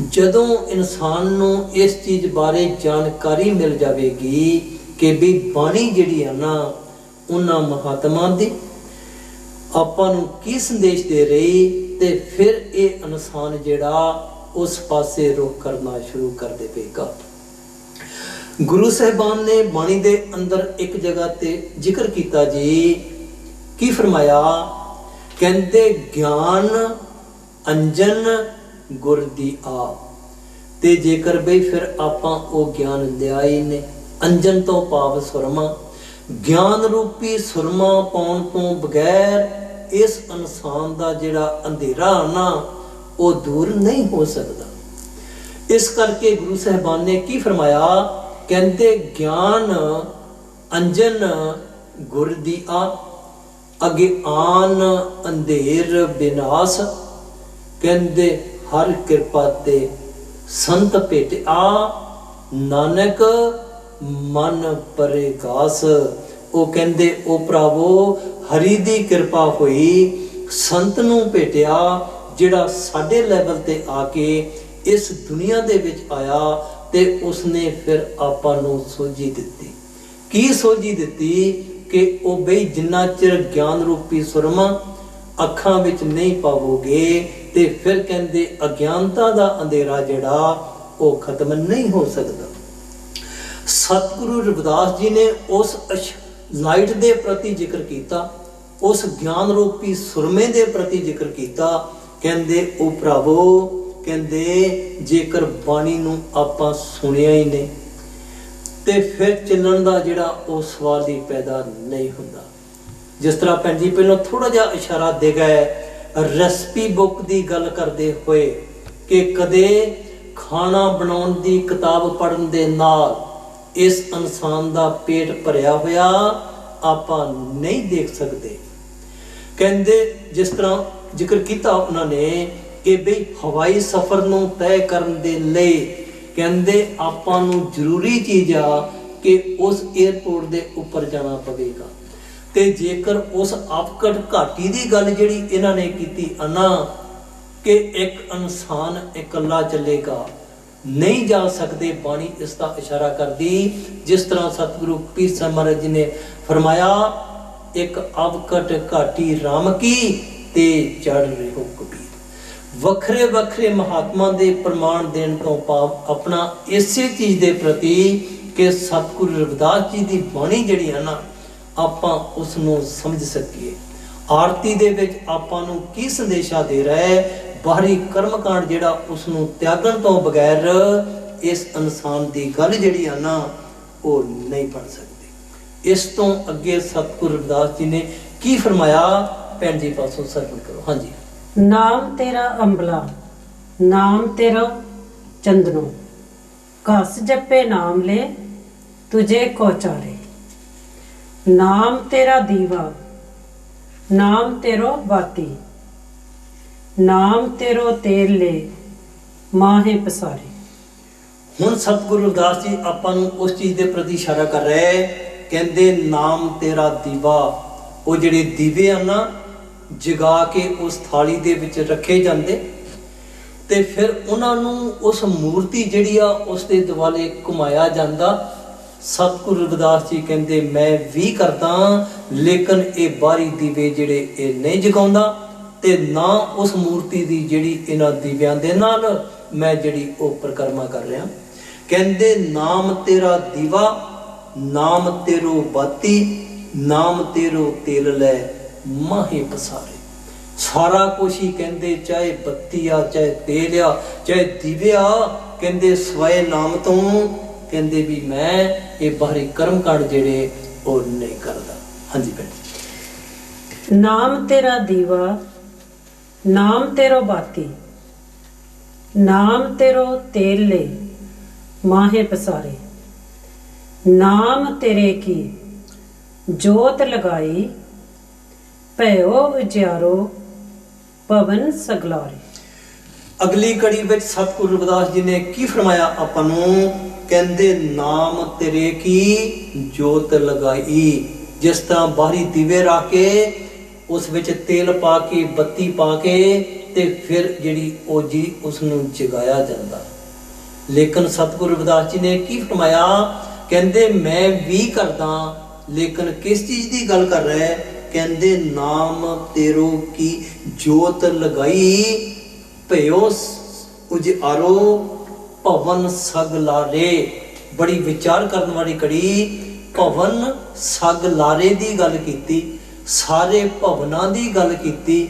ਜਦੋਂ ਇਨਸਾਨ ਨੂੰ ਇਸ ਚੀਜ਼ ਬਾਰੇ ਜਾਣਕਾਰੀ ਮਿਲ ਜਾਵੇਗੀ ਕਿ ਵੀ ਬਾਣੀ ਜਿਹੜੀ ਆ ਨਾ ਉਹਨਾਂ ਮਹਾਤਮਾ ਦੀ ਆਪਾਂ ਨੂੰ ਕੀ ਸੰਦੇਸ਼ ਦੇ ਰਹੀ, ਤੇ ਫਿਰ ਇਹ ਇਨਸਾਨ ਜਿਹੜਾ ਉਸ ਪਾਸੇ ਰੁਖ ਕਰਨਾ ਸ਼ੁਰੂ ਕਰ ਦੇਵੇਗਾ। ਗੁਰੂ ਸਾਹਿਬਾਨ ਨੇ ਬਾਣੀ ਦੇ ਅੰਦਰ ਇੱਕ ਜਗ੍ਹਾ ਤੇ ਜ਼ਿਕਰ ਕੀਤਾ ਜੀ। ਕੀ ਫਰਮਾਇਆ? ਕਹਿੰਦੇ ਗਿਆਨ ਅੰਜਨ ਗੁਰ ਦੀ ਆ। ਤੇ ਜੇਕਰ ਬਈ ਫਿਰ ਆਪਾਂ ਉਹ ਗਿਆਨ ਲਿਆ ਹੀ ਨੇ, ਅੰਜਨ ਤੋਂ ਭਾਵ ਸੁਰਮਾ, ਗਿਆਨ ਰੂਪੀ ਸੁਰਮਾ ਪਾਉਣ ਤੋਂ ਬਗੈਰ ਇਸ ਇਨਸਾਨ ਦਾ ਜਿਹੜਾ ਅੰਧੇਰਾ ਨਾ ਉਹ ਦੂਰ ਨਹੀਂ ਹੋ ਸਕਦਾ। ਇਸ ਕਰਕੇ ਗੁਰੂ ਸਾਹਿਬਾਨ ਨੇ ਕੀ ਫਰਮਾਇਆ? ਕਹਿੰਦੇ ਗਿਆਨ ਅੰਜਨ ਗੁਰ ਦੀਆ, ਅਗੇ ਆਨ ਅੰਧੇਰ ਬਿਨਾਸ਼, ਕਹਿੰਦੇ ਹਰ ਕਿਰਪਾ ਤੇ ਸੰਤ ਭੇਟਿਆ, ਨਾਨਕ ਮਨ ਪਰਗਾਸ। ਉਹ ਕਹਿੰਦੇ ਉਹ ਭਰਾਵੋ ਹਰੀ ਦੀ ਕਿਰਪਾ ਹੋਈ, ਸੰਤ ਨੂੰ ਭੇਟਿਆ ਜਿਹੜਾ ਸਾਡੇ ਲੈਵਲ ਤੇ ਆ ਕੇ ਇਸ ਦੁਨੀਆ ਦੇ ਵਿੱਚ ਆਇਆ ਤੇ ਉਸਨੇ ਫਿਰ ਆਪਾਂ ਨੂੰ ਸੋਝੀ ਦਿੱਤੀ। ਕੀ ਸੋਝੀ ਦਿੱਤੀ? ਕਿ ਉਹ ਬਈ ਜਿੰਨਾ ਚਿਰ ਗਿਆਨ ਰੂਪੀ ਸੁਰਮਾ ਅੱਖਾਂ ਵਿੱਚ ਨਹੀਂ ਪਾਵੋਗੇ ਤੇ ਫਿਰ ਕਹਿੰਦੇ ਅਗਿਆਨਤਾ ਦਾ ਅੰਧੇਰਾ ਜਿਹੜਾ ਉਹ ਖਤਮ ਨਹੀਂ ਹੋ ਸਕਦਾ। ਸਤਿਗੁਰੂ ਰਵਿਦਾਸ ਜੀ ਨੇ ਉਸ ਲਾਈਟ ਦੇ ਪ੍ਰਤੀ ਜ਼ਿਕਰ ਕੀਤਾ, ਉਸ ਗਿਆਨ ਰੂਪੀ ਸੁਰਮੇ ਦੇ ਪ੍ਰਤੀ ਜ਼ਿਕਰ ਕੀਤਾ। ਕਹਿੰਦੇ ਉਹ ਭਰਾਵੋ, ਕਹਿੰਦੇ ਜੇਕਰ ਬਾਣੀ ਨੂੰ ਆਪਾਂ ਸੁਣਿਆ ਹੀ ਨਹੀਂ ਤੇ ਫਿਰ ਚੱਲਣ ਦਾ ਜਿਹੜਾ ਉਹ ਸਵਾਲ ਹੀ ਪੈਦਾ ਨਹੀਂ ਹੁੰਦਾ। ਜਿਸ ਤਰ੍ਹਾਂ ਭੈਣ ਜੀ ਪਹਿਲਾਂ ਥੋੜਾ ਜਿਹਾ ਇਸ਼ਾਰਾ ਦੇ ਗਏ ਰੈਸਪੀ ਬੁੱਕ ਦੀ ਗੱਲ ਕਰਦੇ ਹੋਏ ਕਿ ਕਦੇ ਖਾਣਾ ਬਣਾਉਣ ਦੀ ਕਿਤਾਬ ਪੜ੍ਹਨ ਦੇ ਨਾਲ ਇਸ ਇਨਸਾਨ ਦਾ ਪੇਟ ਭਰਿਆ ਹੋਇਆ ਆਪਾਂ ਨਹੀਂ ਦੇਖ ਸਕਦੇ। ਕਹਿੰਦੇ ਜਿਸ ਤਰ੍ਹਾਂ ਜ਼ਿਕਰ ਕੀਤਾ ਉਹਨਾਂ ਨੇ ਕਿ ਬਈ ਹਵਾਈ ਸਫ਼ਰ ਨੂੰ ਤੈਅ ਕਰਨ ਦੇ ਲਈ ਕਹਿੰਦੇ ਆਪਾਂ ਨੂੰ ਜ਼ਰੂਰੀ ਚੀਜ਼ ਆ ਕਿ ਉਸ 에ਅਰਪੋਰਟ ਦੇ ਉੱਪਰ ਜਾਣਾ ਪਵੇਗਾ। ਤੇ ਜੇਕਰ ਉਸ ਆਪਕਟ ਘਾਟੀ ਦੀ ਗੱਲ ਜਿਹੜੀ ਇਹਨਾਂ ਨੇ ਕੀਤੀ ਅਨਾ ਕਿ ਇੱਕ ਇਨਸਾਨ ਇਕੱਲਾ ਚੱਲੇਗਾ, ਨਹੀਂ ਜਾ ਸਕਦੇ। ਬਾਣੀ ਇਸ ਦਾ ਇਸ਼ਾਰਾ ਕਰਦੀ, ਜਿਸ ਤਰ੍ਹਾਂ ਸਤਿਗੁਰੂ ਪੀਰ ਸਾਹਿਬ ਮਹਾਰਾਜ ਜੀ ਨੇ ਫਰਮਾਇਆ ਇੱਕ ਆਪਕਟ ਘਾਟੀ ਰਾਮ ਕੀ ਤੇ ਚੜ ਰਹੋ ਕਬੀਰ। ਵੱਖਰੇ ਵੱਖਰੇ ਮਹਾਤਮਾ ਦੇ ਪ੍ਰਮਾਣ ਦੇਣ ਤੋਂ ਭਾਵ ਆਪਣਾ ਇਸੇ ਚੀਜ਼ ਦੇ ਪ੍ਰਤੀ ਕਿ ਸਤਿਗੁਰੂ ਰਵਿਦਾਸ ਜੀ ਦੀ ਬਾਣੀ ਜਿਹੜੀ ਹੈ ਨਾ ਆਪਾਂ ਉਸ ਨੂੰ ਸਮਝ ਸਕੀਏ। ਆਰਤੀ ਦੇ ਵਿੱਚ ਆਪਾਂ ਨੂੰ ਕੀ ਸੰਦੇਸ਼ਾ ਦੇ ਰਿਹਾ ਹੈ? ਬਾਹਰੀ ਕਰਮਕਾਂਡ ਜਿਹੜਾ ਉਸ ਨੂੰ ਤਿਆਗਣ ਤੋਂ ਬਗੈਰ ਇਸ ਇਨਸਾਨ ਦੀ ਗੱਲ ਜਿਹੜੀ ਆ ਨਾ ਉਹ ਨਹੀਂ ਬਣ ਸਕਦੀ। ਇਸ ਤੋਂ ਅੱਗੇ ਸਤਿਗੁਰੂ ਰਵਿਦਾਸ ਜੀ ਨੇ ਕੀ ਫਰਮਾਇਆ? ਭੈਣ ਜੀ ਪਾਸੋਂ ਸਰਵਣ ਕਰੋ। ਹਾਂਜੀ। ਨਾਮ ਤੇਰਾ ਅੰਬਲਾ, ਨਾਮ ਤੇਰਾ ਚੰਦਨੋ, ਘਸ ਜਪੇ ਨਾਮ ਲੈ ਤੁਝੇ ਕੋ ਚਾਰੇ। ਨਾਮ ਤੇਰਾ ਦੀਵਾ, ਨਾਮ ਤੇਰੋ ਬਾਤੀ, ਨਾਮ ਤੇਰੋ ਤੇਲ ਲੈ ਮਾਹੇ ਪਸਾਰੇ। ਹੁਣ ਸਤਿਗੁਰੂ ਰਵਿਦਾਸ ਜੀ ਆਪਾਂ ਨੂੰ ਉਸ ਚੀਜ਼ ਦੇ ਪ੍ਰਤੀ ਇਸ਼ਾਰਾ ਕਰ ਰਹੇ, ਕਹਿੰਦੇ ਨਾਮ ਤੇਰਾ ਦੀਵਾ। ਉਹ ਜਿਹੜੇ ਦੀਵੇ ਆ ਨਾ ਜਗਾ ਕੇ ਉਸ ਥਾਲੀ ਦੇ ਵਿੱਚ ਰੱਖੇ ਜਾਂਦੇ ਤੇ ਫਿਰ ਉਹਨਾਂ ਨੂੰ ਉਸ ਮੂਰਤੀ ਜਿਹੜੀ ਆ ਉਸ ਦੇ ਦੁਆਲੇ ਘੁਮਾਇਆ ਜਾਂਦਾ। ਸਤਿਗੁਰੂ ਰਵਿਦਾਸ ਜੀ ਕਹਿੰਦੇ ਮੈਂ ਵੀ ਕਰਦਾ, ਲੇਕਿਨ ਇਹ ਬਾਹਰੀ ਦੀਵੇ ਜਿਹੜੇ ਇਹ ਨਹੀਂ ਜਗਾਉਂਦਾ ਤੇ ਨਾ ਉਸ ਮੂਰਤੀ ਦੀ ਜਿਹੜੀ ਇਹਨਾਂ ਦੀਵਿਆਂ ਦੇ ਨਾਲ ਮੈਂ ਜਿਹੜੀ ਉਹ ਪਰਿਕਰਮਾ ਕਰ ਰਿਹਾ। ਕਹਿੰਦੇ ਨਾਮ ਤੇਰਾ ਦੀਵਾ, ਨਾਮ ਤੇਰੋ ਬਾਤੀ, ਨਾਮ ਤੇਰੋ ਤੇਲ ਲੈ ਮਾਹੇ ਪਸਾਰੇ। ਸਾਰਾ ਕੁਛ ਹੀ ਕਹਿੰਦੇ ਚਾਹੇ ਬੱਤੀ ਆ, ਚਾਹੇ ਤੇਲ ਆ, ਚਾਹੇ ਦੀਵੇ ਆ, ਕਹਿੰਦੇ ਸਵਾਏ ਨਾਮ ਤੋਂ ਕਹਿੰਦੇ ਵੀ ਮੈਂ ਇਹ ਬਾਹਰੀ ਕਰਮ ਕਾਂਡ ਜਿਹੜੇ ਉਹ ਨਹੀਂ ਕਰਦਾ। ਹਾਂਜੀ ਭੈਣ। ਨਾਮ ਤੇਰਾ ਦੀਵਾ, ਨਾਮ ਤੇਰੋ ਬਾਤੀ, ਨਾਮ ਤੇਰੋ ਤੇਲ ਲੈ ਮਾਹੇ ਪਸਾਰੇ। ਨਾਮ ਤੇਰੇ ਕੀ ਜੋਤ ਲਗਾਈ, ਭਇਓ ਉਜਿਆਰੋ ਪਵਨ ਸਗਲਾਰੇ। ਅਗਲੀ ਕੜੀ ਵਿੱਚ ਸਤਿਗੁਰੂ ਰਵਿਦਾਸ ਜੀ ਨੇ ਕੀ ਫਰਮਾਇਆ ਆਪਾਂ ਨੂੰ? ਕਹਿੰਦੇ ਨਾਮ ਤੇਰੇ ਕੀ ਜੋਤ ਲਗਾਈ। ਜਿਸ ਤਰ੍ਹਾਂ ਬਾਹਰੀ ਦੀਵੇ ਰੱਖ ਕੇ ਉਸ ਵਿੱਚ ਤੇਲ ਪਾ ਕੇ ਬੱਤੀ ਪਾ ਕੇ ਤੇ ਫਿਰ ਜਿਹੜੀ ਉਹ ਜੀ ਉਸ ਨੂੰ ਜਗਾਇਆ ਜਾਂਦਾ। ਲੇਕਿਨ ਸਤਿਗੁਰੂ ਰਵਿਦਾਸ ਜੀ ਨੇ ਕੀ ਫਰਮਾਇਆ? ਕਹਿੰਦੇ ਮੈਂ ਵੀ ਕਰਦਾ, ਲੇਕਿਨ ਕਿਸ ਚੀਜ਼ ਦੀ ਗੱਲ ਕਰ ਰਿਹਾ ਹੈ? ਕਹਿੰਦੇ ਨਾਮ ਤੇਰੋ ਕੀ ਜੋਤ ਲਗਾਈ, ਭਇਓ ਉਜਿਆਰੋ ਭਵਨ ਸਗ ਲਾਰੇ। ਬੜੀ ਵਿਚਾਰ ਕਰਨ ਵਾਲੀ ਕੜੀ। ਭਵਨ ਸਗ ਲਾਰੇ ਦੀ ਗੱਲ ਕੀਤੀ, ਸਾਰੇ ਭਵਨਾਂ ਦੀ ਗੱਲ ਕੀਤੀ।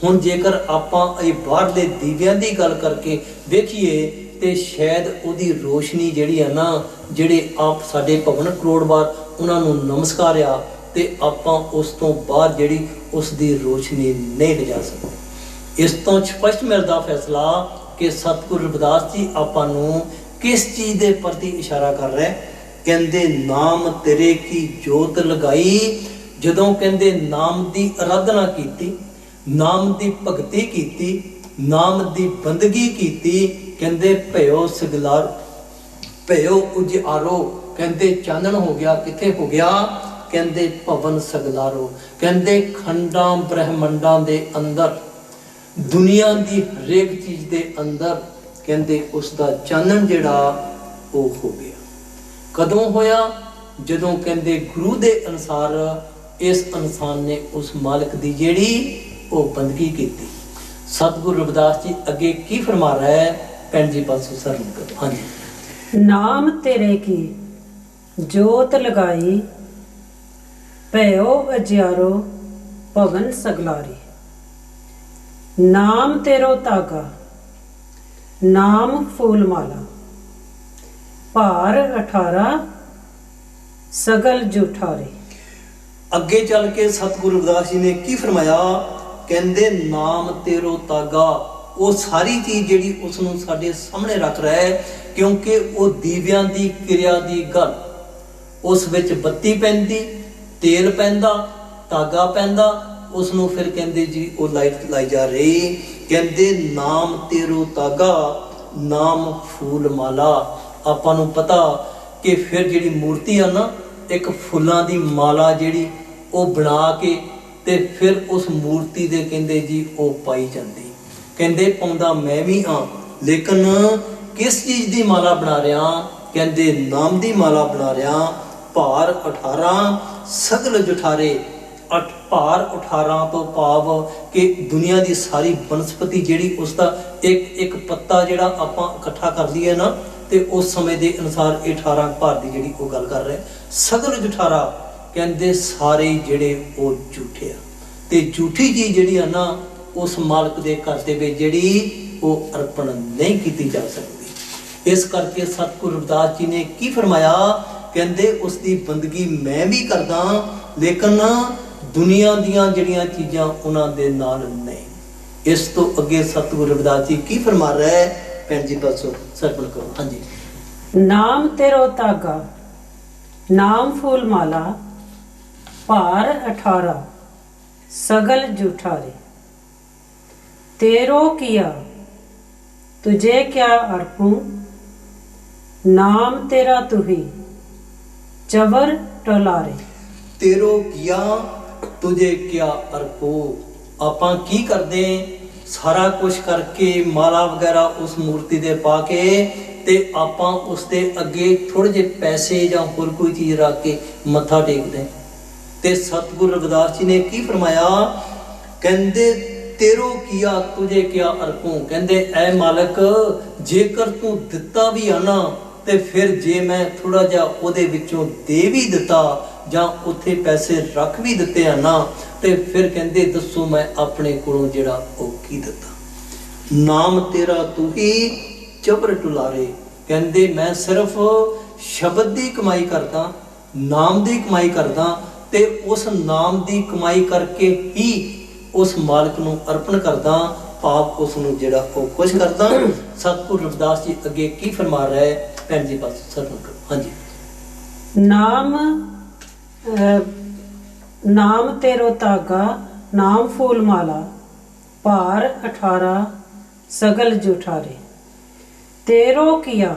ਹੁਣ ਜੇਕਰ ਆਪਾਂ ਇਹ ਬਾਹਰਲੇ ਦੀਵਿਆਂ ਦੀ ਗੱਲ ਕਰਕੇ ਵੇਖੀਏ ਤੇ ਸ਼ਾਇਦ ਉਹਦੀ ਰੋਸ਼ਨੀ ਜਿਹੜੀ ਆ ਨਾ, ਜਿਹੜੇ ਆਪ ਸਾਡੇ ਭਵਨ ਕਰੋੜਵਾਰ ਉਹਨਾਂ ਨੂੰ ਨਮਸਕਾਰ ਆ ਤੇ ਆਪਾਂ ਉਸ ਤੋਂ ਬਾਹਰ ਜਿਹੜੀ ਉਸ ਦੀ ਰੋਸ਼ਨੀ ਨਹੀਂ ਲਿਜਾ ਸਕਦੇ। ਇਸ ਤੋਂ ਸਪਸ਼ਟ ਮਿਲਦਾ ਫੈਸਲਾ ਕਿ ਸਤਿਗੁਰੂ ਰਵਿਦਾਸ ਜੀ ਆਪਾਂ ਨੂੰ ਕਿਸ ਚੀਜ਼ ਦੇ ਪ੍ਰਤੀ ਇਸ਼ਾਰਾ ਕਰ ਰਿਹਾ ਹੈ? ਕਹਿੰਦੇ ਨਾਮ ਤੇਰੇ ਕੀ ਜੋਤ ਲਗਾਈ। ਜਦੋਂ ਕਹਿੰਦੇ ਨਾਮ ਦੀ ਆਰਾਧਨਾ ਕੀਤੀ, ਨਾਮ ਦੀ ਭਗਤੀ ਕੀਤੀ, ਨਾਮ ਦੀ ਬੰਦਗੀ ਕੀਤੀ, ਕਹਿੰਦੇ ਭਇਓ ਸਗਲਾਰ, ਭਇਓ ਉਜਿਆਰੋ, ਕਹਿੰਦੇ ਚਾਨਣ ਹੋ ਗਿਆ। ਕਿੱਥੇ ਹੋ ਗਿਆ? ਕਹਿੰਦੇ ਭਵਨ ਸਗਲਾਰੋ, ਕਹਿੰਦੇ ਖੰਡਾਂ ਬ੍ਰਹਮੰਡਾਂ ਦੇ ਅੰਦਰ, ਦੁਨੀਆ ਦੀ ਹਰੇਕ ਚੀਜ਼ ਦੇ ਅੰਦਰ, ਕਹਿੰਦੇ ਉਸ ਦਾ ਚਾਨਣ ਜਿਹੜਾ ਉਹ ਹੋ ਗਿਆ। ਕਦੋਂ ਹੋਇਆ? ਜਦੋਂ ਕਹਿੰਦੇ ਗੁਰੂ ਦੇ ਅਨੁਸਾਰ ਇਸ ਇਨਸਾਨ ਨੇ ਉਸ ਮਾਲਕ ਦੀ ਜਿਹੜੀ ਉਹ ਬੰਦਗੀ ਕੀਤੀ। ਸਤਿਗੁਰੂ ਰਵਿਦਾਸ ਜੀ ਅੱਗੇ ਕੀ ਫਰਮਾ ਰਿਹਾ ਹੈ? ਭੈਣ ਜੀ ਪਾਸੋਂ ਸਰਲ ਕਰੋ। ਹਾਂਜੀ। ਨਾਮ ਤੇਰੇ ਕੀ ਜੋਤ ਲਗਾਈ, ਭਇਓ ਅਜਿਆਰੋ ਭਵਨ ਸਗਲਾਰੀ। ਨਾਮ ਤੇਰੋ ਤਾਗਾ, ਨਾਮ ਫੂਲ ਮਾਲਾ, ਭਾਰ 18 ਸਗਲ ਜੂਠਾਰੇ। ਅੱਗੇ ਚੱਲ ਕੇ ਸਤਿਗੁਰੂ ਰਵਿਦਾਸ ਜੀ ਨੇ ਕੀ ਫਰਮਾਇਆ? ਕਹਿੰਦੇ ਨਾਮ ਤੇਰੋ ਤਾਗਾ, ਉਹ ਸਾਰੀ ਚੀਜ਼ ਜਿਹੜੀ ਉਸ ਨੂੰ ਸਾਡੇ ਸਾਹਮਣੇ ਰੱਖ ਰਿਹਾ ਹੈ, ਕਿਉਂਕਿ ਉਹ ਦੀਵਿਆਂ ਦੀ ਕਿਰਿਆ ਦੀ ਗੱਲ, ਉਸ ਵਿੱਚ ਬੱਤੀ ਪੈਂਦੀ, ਤੇਲ ਪੈਂਦਾ, ਤਾਗਾ ਪੈਂਦਾ, ਉਸ ਨੂੰ ਫਿਰ ਕਹਿੰਦੇ ਜੀ ਉਹ ਲਾਈਟ ਲਾਈ ਜਾ ਰਹੀ। ਕਹਿੰਦੇ ਨਾਮ ਤੇਰੋ ਤਾਗਾ, ਨਾਮ ਫੂਲ ਮਾਲਾ। ਆਪਾਂ ਨੂੰ ਪਤਾ ਕਿ ਫਿਰ ਜਿਹੜੀ ਮੂਰਤੀ ਆ ਨਾ, ਇੱਕ ਫੁੱਲਾਂ ਦੀ ਮਾਲਾ ਜਿਹੜੀ ਉਹ ਬਣਾ ਕੇ ਤੇ ਫਿਰ ਉਸ ਮੂਰਤੀ ਦੇ ਕਹਿੰਦੇ ਜੀ ਉਹ ਪਾਈ ਜਾਂਦੀ। ਕਹਿੰਦੇ ਪਾਉਂਦਾ ਮੈਂ ਵੀ ਹਾਂ, ਲੇਕਿਨ ਕਿਸ ਚੀਜ਼ ਦੀ ਮਾਲਾ ਬਣਾ ਰਿਹਾ? ਕਹਿੰਦੇ ਨਾਮ ਦੀ ਮਾਲਾ ਬਣਾ ਰਿਹਾ। ਭਾਰ 18 ਸਗਲ ਜਠਾਰੇ। ਭਾਰ 18 ਤੋਂ ਭਾਵ ਕਿ ਦੁਨੀਆ ਦੀ ਸਾਰੀ ਬਨਸਪਤੀ ਜਿਹੜੀ ਉਸ ਦਾ ਇੱਕ ਪੱਤਾ ਜਿਹੜਾ ਆਪਾਂ ਇਕੱਠਾ ਕਰ ਲਈਏ ਨਾ, ਤੇ ਉਸ ਸਮੇਂ ਦੇ ਅਨੁਸਾਰ 18 ਭਾਰ ਦੀ ਜਿਹੜੀ ਉਹ ਗੱਲ ਕਰ ਰਿਹਾ। ਸਗਲ ਜਠਾਰਾ, ਕਹਿੰਦੇ ਸਾਰੇ ਜਿਹੜੇ ਉਹ ਝੂਠੇ ਆ, ਤੇ ਝੂਠੀ ਚੀਜ਼ ਜਿਹੜੀ ਆ ਨਾ ਉਸ ਮਾਲਕ ਦੇ ਘਰ ਦੇ ਵਿੱਚ ਜਿਹੜੀ ਉਹ ਅਰਪਣ ਨਹੀਂ ਕੀਤੀ ਜਾ ਸਕਦੀ। ਇਸ ਕਰਕੇ ਸਤਿਗੁਰੂ ਰਵਿਦਾਸ ਜੀ ਨੇ ਕੀ ਫਰਮਾਇਆ? ਕਹਿੰਦੇ ਉਸ ਦੀ ਬੰਦਗੀ ਮੈਂ ਵੀ ਕਰਦਾ, ਲੇਕਿਨ ਦੁਨੀਆ ਦੀਆਂ ਜਿਹੜੀਆਂ ਚੀਜ਼ਾਂ ਉਹਨਾਂ ਦੇ ਨਾਲ ਨਹੀਂ। ਇਸ ਤੋਂ ਅੱਗੇ ਸਤਿਗੁਰੂ ਰਵਿਦਾਸ ਜੀ ਕੀ ਫਰਮਾ ਰਿਹਾ ਹੈ? ਭੈਣ ਜੀ ਪਾਸੋਂ ਸਰਪਣ ਕਰੋ। ਹਾਂਜੀ। ਨਾਮ ਤੇਰੋ ਤਾਗਾ, ਨਾਮ ਫੂਲ ਮਾਲਾ, ਭਾਰ 18 सगल जूठारे। तेरो किया तुझे क्या अर्पूं, नाम तेरा तुही चवर टलारे। तेरो किया तुझे क्या अर्पो। ਆਪਾਂ ਕੀ ਕਰਦੇ? ਸਾਰਾ ਕੁਝ ਕਰਕੇ ਮਾਲਾ ਵਗੈਰਾ ਉਸ ਮੂਰਤੀ ਦੇ ਪਾ ਕੇ ਤੇ ਆਪਾਂ ਉਸ ਦੇ ਅੱਗੇ ਥੋੜੇ ਜਿਹੇ ਪੈਸੇ ਜਾਂ ਹੋਰ ਕੋਈ ਚੀਜ਼ ਰੱਖ ਕੇ ਮੱਥਾ ਟੇਕਦੇ। ਤੇ ਸਤਿਗੁਰੂ ਰਵਿਦਾਸ ਜੀ ਨੇ ਕੀ ਫਰਮਾਇਆ? ਕਹਿੰਦੇ ਤੇਰੋ ਕੀਆ ਤੁਝੇ ਕਿਆ ਅਰਪੂੰ। ਕਹਿੰਦੇ ਐ ਮਾਲਕ, ਜੇਕਰ ਤੂੰ ਦਿੱਤਾ ਵੀ ਆ ਨਾ, ਤੇ ਫਿਰ ਜੇ ਮੈਂ ਥੋੜਾ ਜਿਹਾ ਉਹਦੇ ਵਿੱਚੋਂ ਦੇ ਵੀ ਦਿੱਤਾ ਜਾਂ ਉੱਥੇ ਪੈਸੇ ਰੱਖ ਵੀ ਦਿੱਤੇ ਆ ਨਾ, ਤੇ ਫਿਰ ਕਹਿੰਦੇ ਦੱਸੋ ਮੈਂ ਆਪਣੇ ਕੋਲੋਂ ਜਿਹੜਾ ਉਹ ਕੀ ਦਿੱਤਾ। ਨਾਮ ਤੇਰਾ ਤੂੰ ਹੀ ਚਬਰ ਟੁਲਾਰੇ। ਕਹਿੰਦੇ ਮੈਂ ਸਿਰਫ ਸ਼ਬਦ ਦੀ ਕਮਾਈ ਕਰਦਾ, ਨਾਮ ਦੀ ਕਮਾਈ ਕਰਦਾ, ਤੇ ਉਸ ਨਾਮ ਦੀ ਕਮਾਈ ਕਰਕੇ ਹੀ ਉਸ ਮਾਲਕ ਨੂੰ ਅਰਪਣ ਕਰਦਾ, ਭਾਵ ਉਸ ਨੂੰ ਜਿਹੜਾ ਉਹ ਖੁਸ਼ ਕਰਦਾ। ਸਤਿਗੁਰੂ ਰਵਿਦਾਸ ਜੀ ਅੱਗੇ ਕੀ ਫਰਮਾ ਰਿਹਾ ਹੈ? ਭੈਣ ਜੀ ਬਸ ਸਰਵਣ ਕਰੋ। ਹਾਂਜੀ। नाम तेरो तागा, नाम फूल माला, भार 18 सगल जूठारे। तेरो किया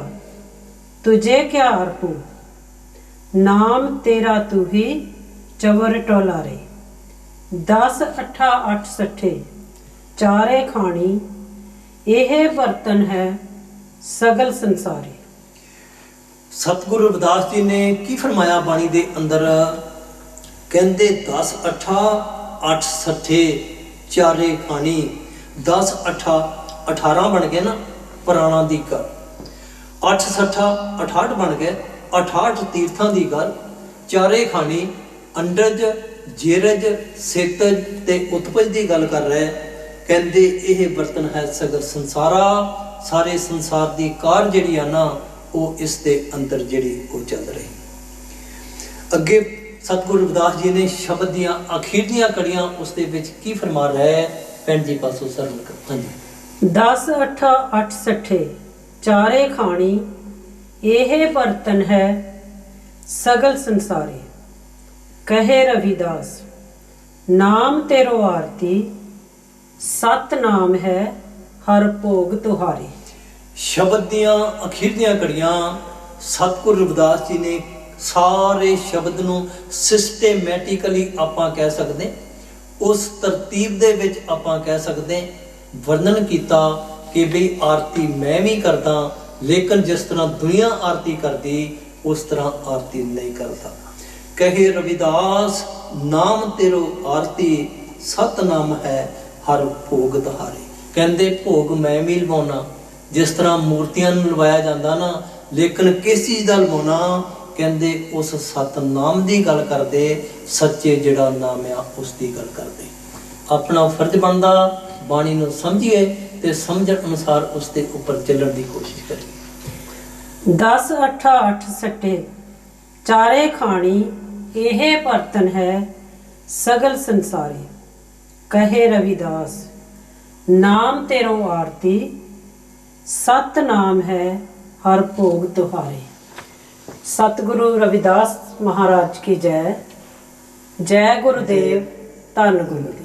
तुझे क्या अर्पू, नाम तेरा तू ही चवर टोलारे। 10 8 8 सठे चारे खानी, यह बर्तन है सगल संसारी। सतगुरु रविदास जी ने की फरमाया बाणी दे अंदर? कहते 10 8 8 सठे चारे खानी। 10 8 18 बन गए ना पुराणा दी गल, 8 सठा 68 बन गए 68 तीर्थां दी गल, चारे खानी अंडज जेरज सेतज ते उत्पज दी गल कर रहे। कहते यह बर्तन है सगर संसारा। सारे संसार दी कार जिहड़ी आ ना वो इस दे अंदर जिहड़ी वो चल रही। अगे सतगुरु रविदास जी ने शब्द दियां आखिरलियां कड़ियां उस दे विच की फरमा रहा है? भैन जी पासों सरल कर। हाँ जी। 10 8 8 सठे चारे खानी, यह बर्तन है सगल संसारी। कहे रविदास, नाम तेरो आरती, सत नाम है हर भोग तुहारी। ਸ਼ਬਦ ਦੀਆਂ ਅਖੀਰਲੀਆਂ ਘੜੀਆਂ ਸਤਿਗੁਰੂ ਰਵਿਦਾਸ ਜੀ ਨੇ ਸਾਰੇ ਸ਼ਬਦ ਨੂੰ ਸਿਸਟੇਮੈਟਿਕਲੀ ਆਪਾਂ ਕਹਿ ਸਕਦੇ, ਉਸ ਤਰਤੀਬ ਦੇ ਵਿੱਚ ਆਪਾਂ ਕਹਿ ਸਕਦੇ ਵਰਣਨ ਕੀਤਾ ਕਿ ਬਈ ਆਰਤੀ ਮੈਂ ਵੀ ਕਰਦਾ, ਲੇਕਿਨ ਜਿਸ ਤਰ੍ਹਾਂ ਦੁਨੀਆ ਆਰਤੀ ਕਰਦੀ ਉਸ ਤਰ੍ਹਾਂ ਆਰਤੀ ਨਹੀਂ ਕਰਦਾ। ਕਹੇ ਰਵਿਦਾਸ, ਨਾਮ ਤੇਰੋ ਆਰਤੀ, ਸਤਨਾਮ ਹੈ ਹਰ ਭੋਗ ਤੁਹਾਰੇ। ਕਹਿੰਦੇ ਭੋਗ ਮੈਂ ਵੀ ਲਵਾਉਣਾ, ਜਿਸ ਤਰ੍ਹਾਂ ਮੂਰਤੀਆਂ ਨੂੰ ਲਵਾਇਆ ਜਾਂਦਾ ਨਾ, ਲੇਕਿਨ ਕਿਸ ਚੀਜ਼ ਦਾ ਲਵਾਉਣਾ? ਕਹਿੰਦੇ ਉਸ ਸਤਨਾਮ ਦੀ ਗੱਲ ਕਰਦੇ, ਸੱਚੇ ਜਿਹੜਾ ਨਾਮ ਆ ਉਸ ਦੀ ਗੱਲ ਕਰਦੇ। ਆਪਣਾ ਫਰਜ਼ ਬਣਦਾ ਬਾਣੀ ਨੂੰ ਸਮਝੀਏ ਤੇ ਸਮਝਣ ਅਨੁਸਾਰ ਉਸ ਦੇ ਉੱਪਰ ਚੱਲਣ ਦੀ ਕੋਸ਼ਿਸ਼ ਕਰੀਏ। 10 8 8 ਸੱਟੇ ਚਾਰੇ ਖਾਣੀ, ਇਹ ਬਰਤਨ ਹੈ ਸਗਲ ਸੰਸਾਰੀ। ਕਹੇ ਰਵਿਦਾਸ, ਨਾਮ ਤੇਰੋ ਆਰਤੀ, सत नाम है हर भोग तुहारे। सतगुरु रविदास महाराज की जय। जय गुरुदेव, धन गुरुदेव।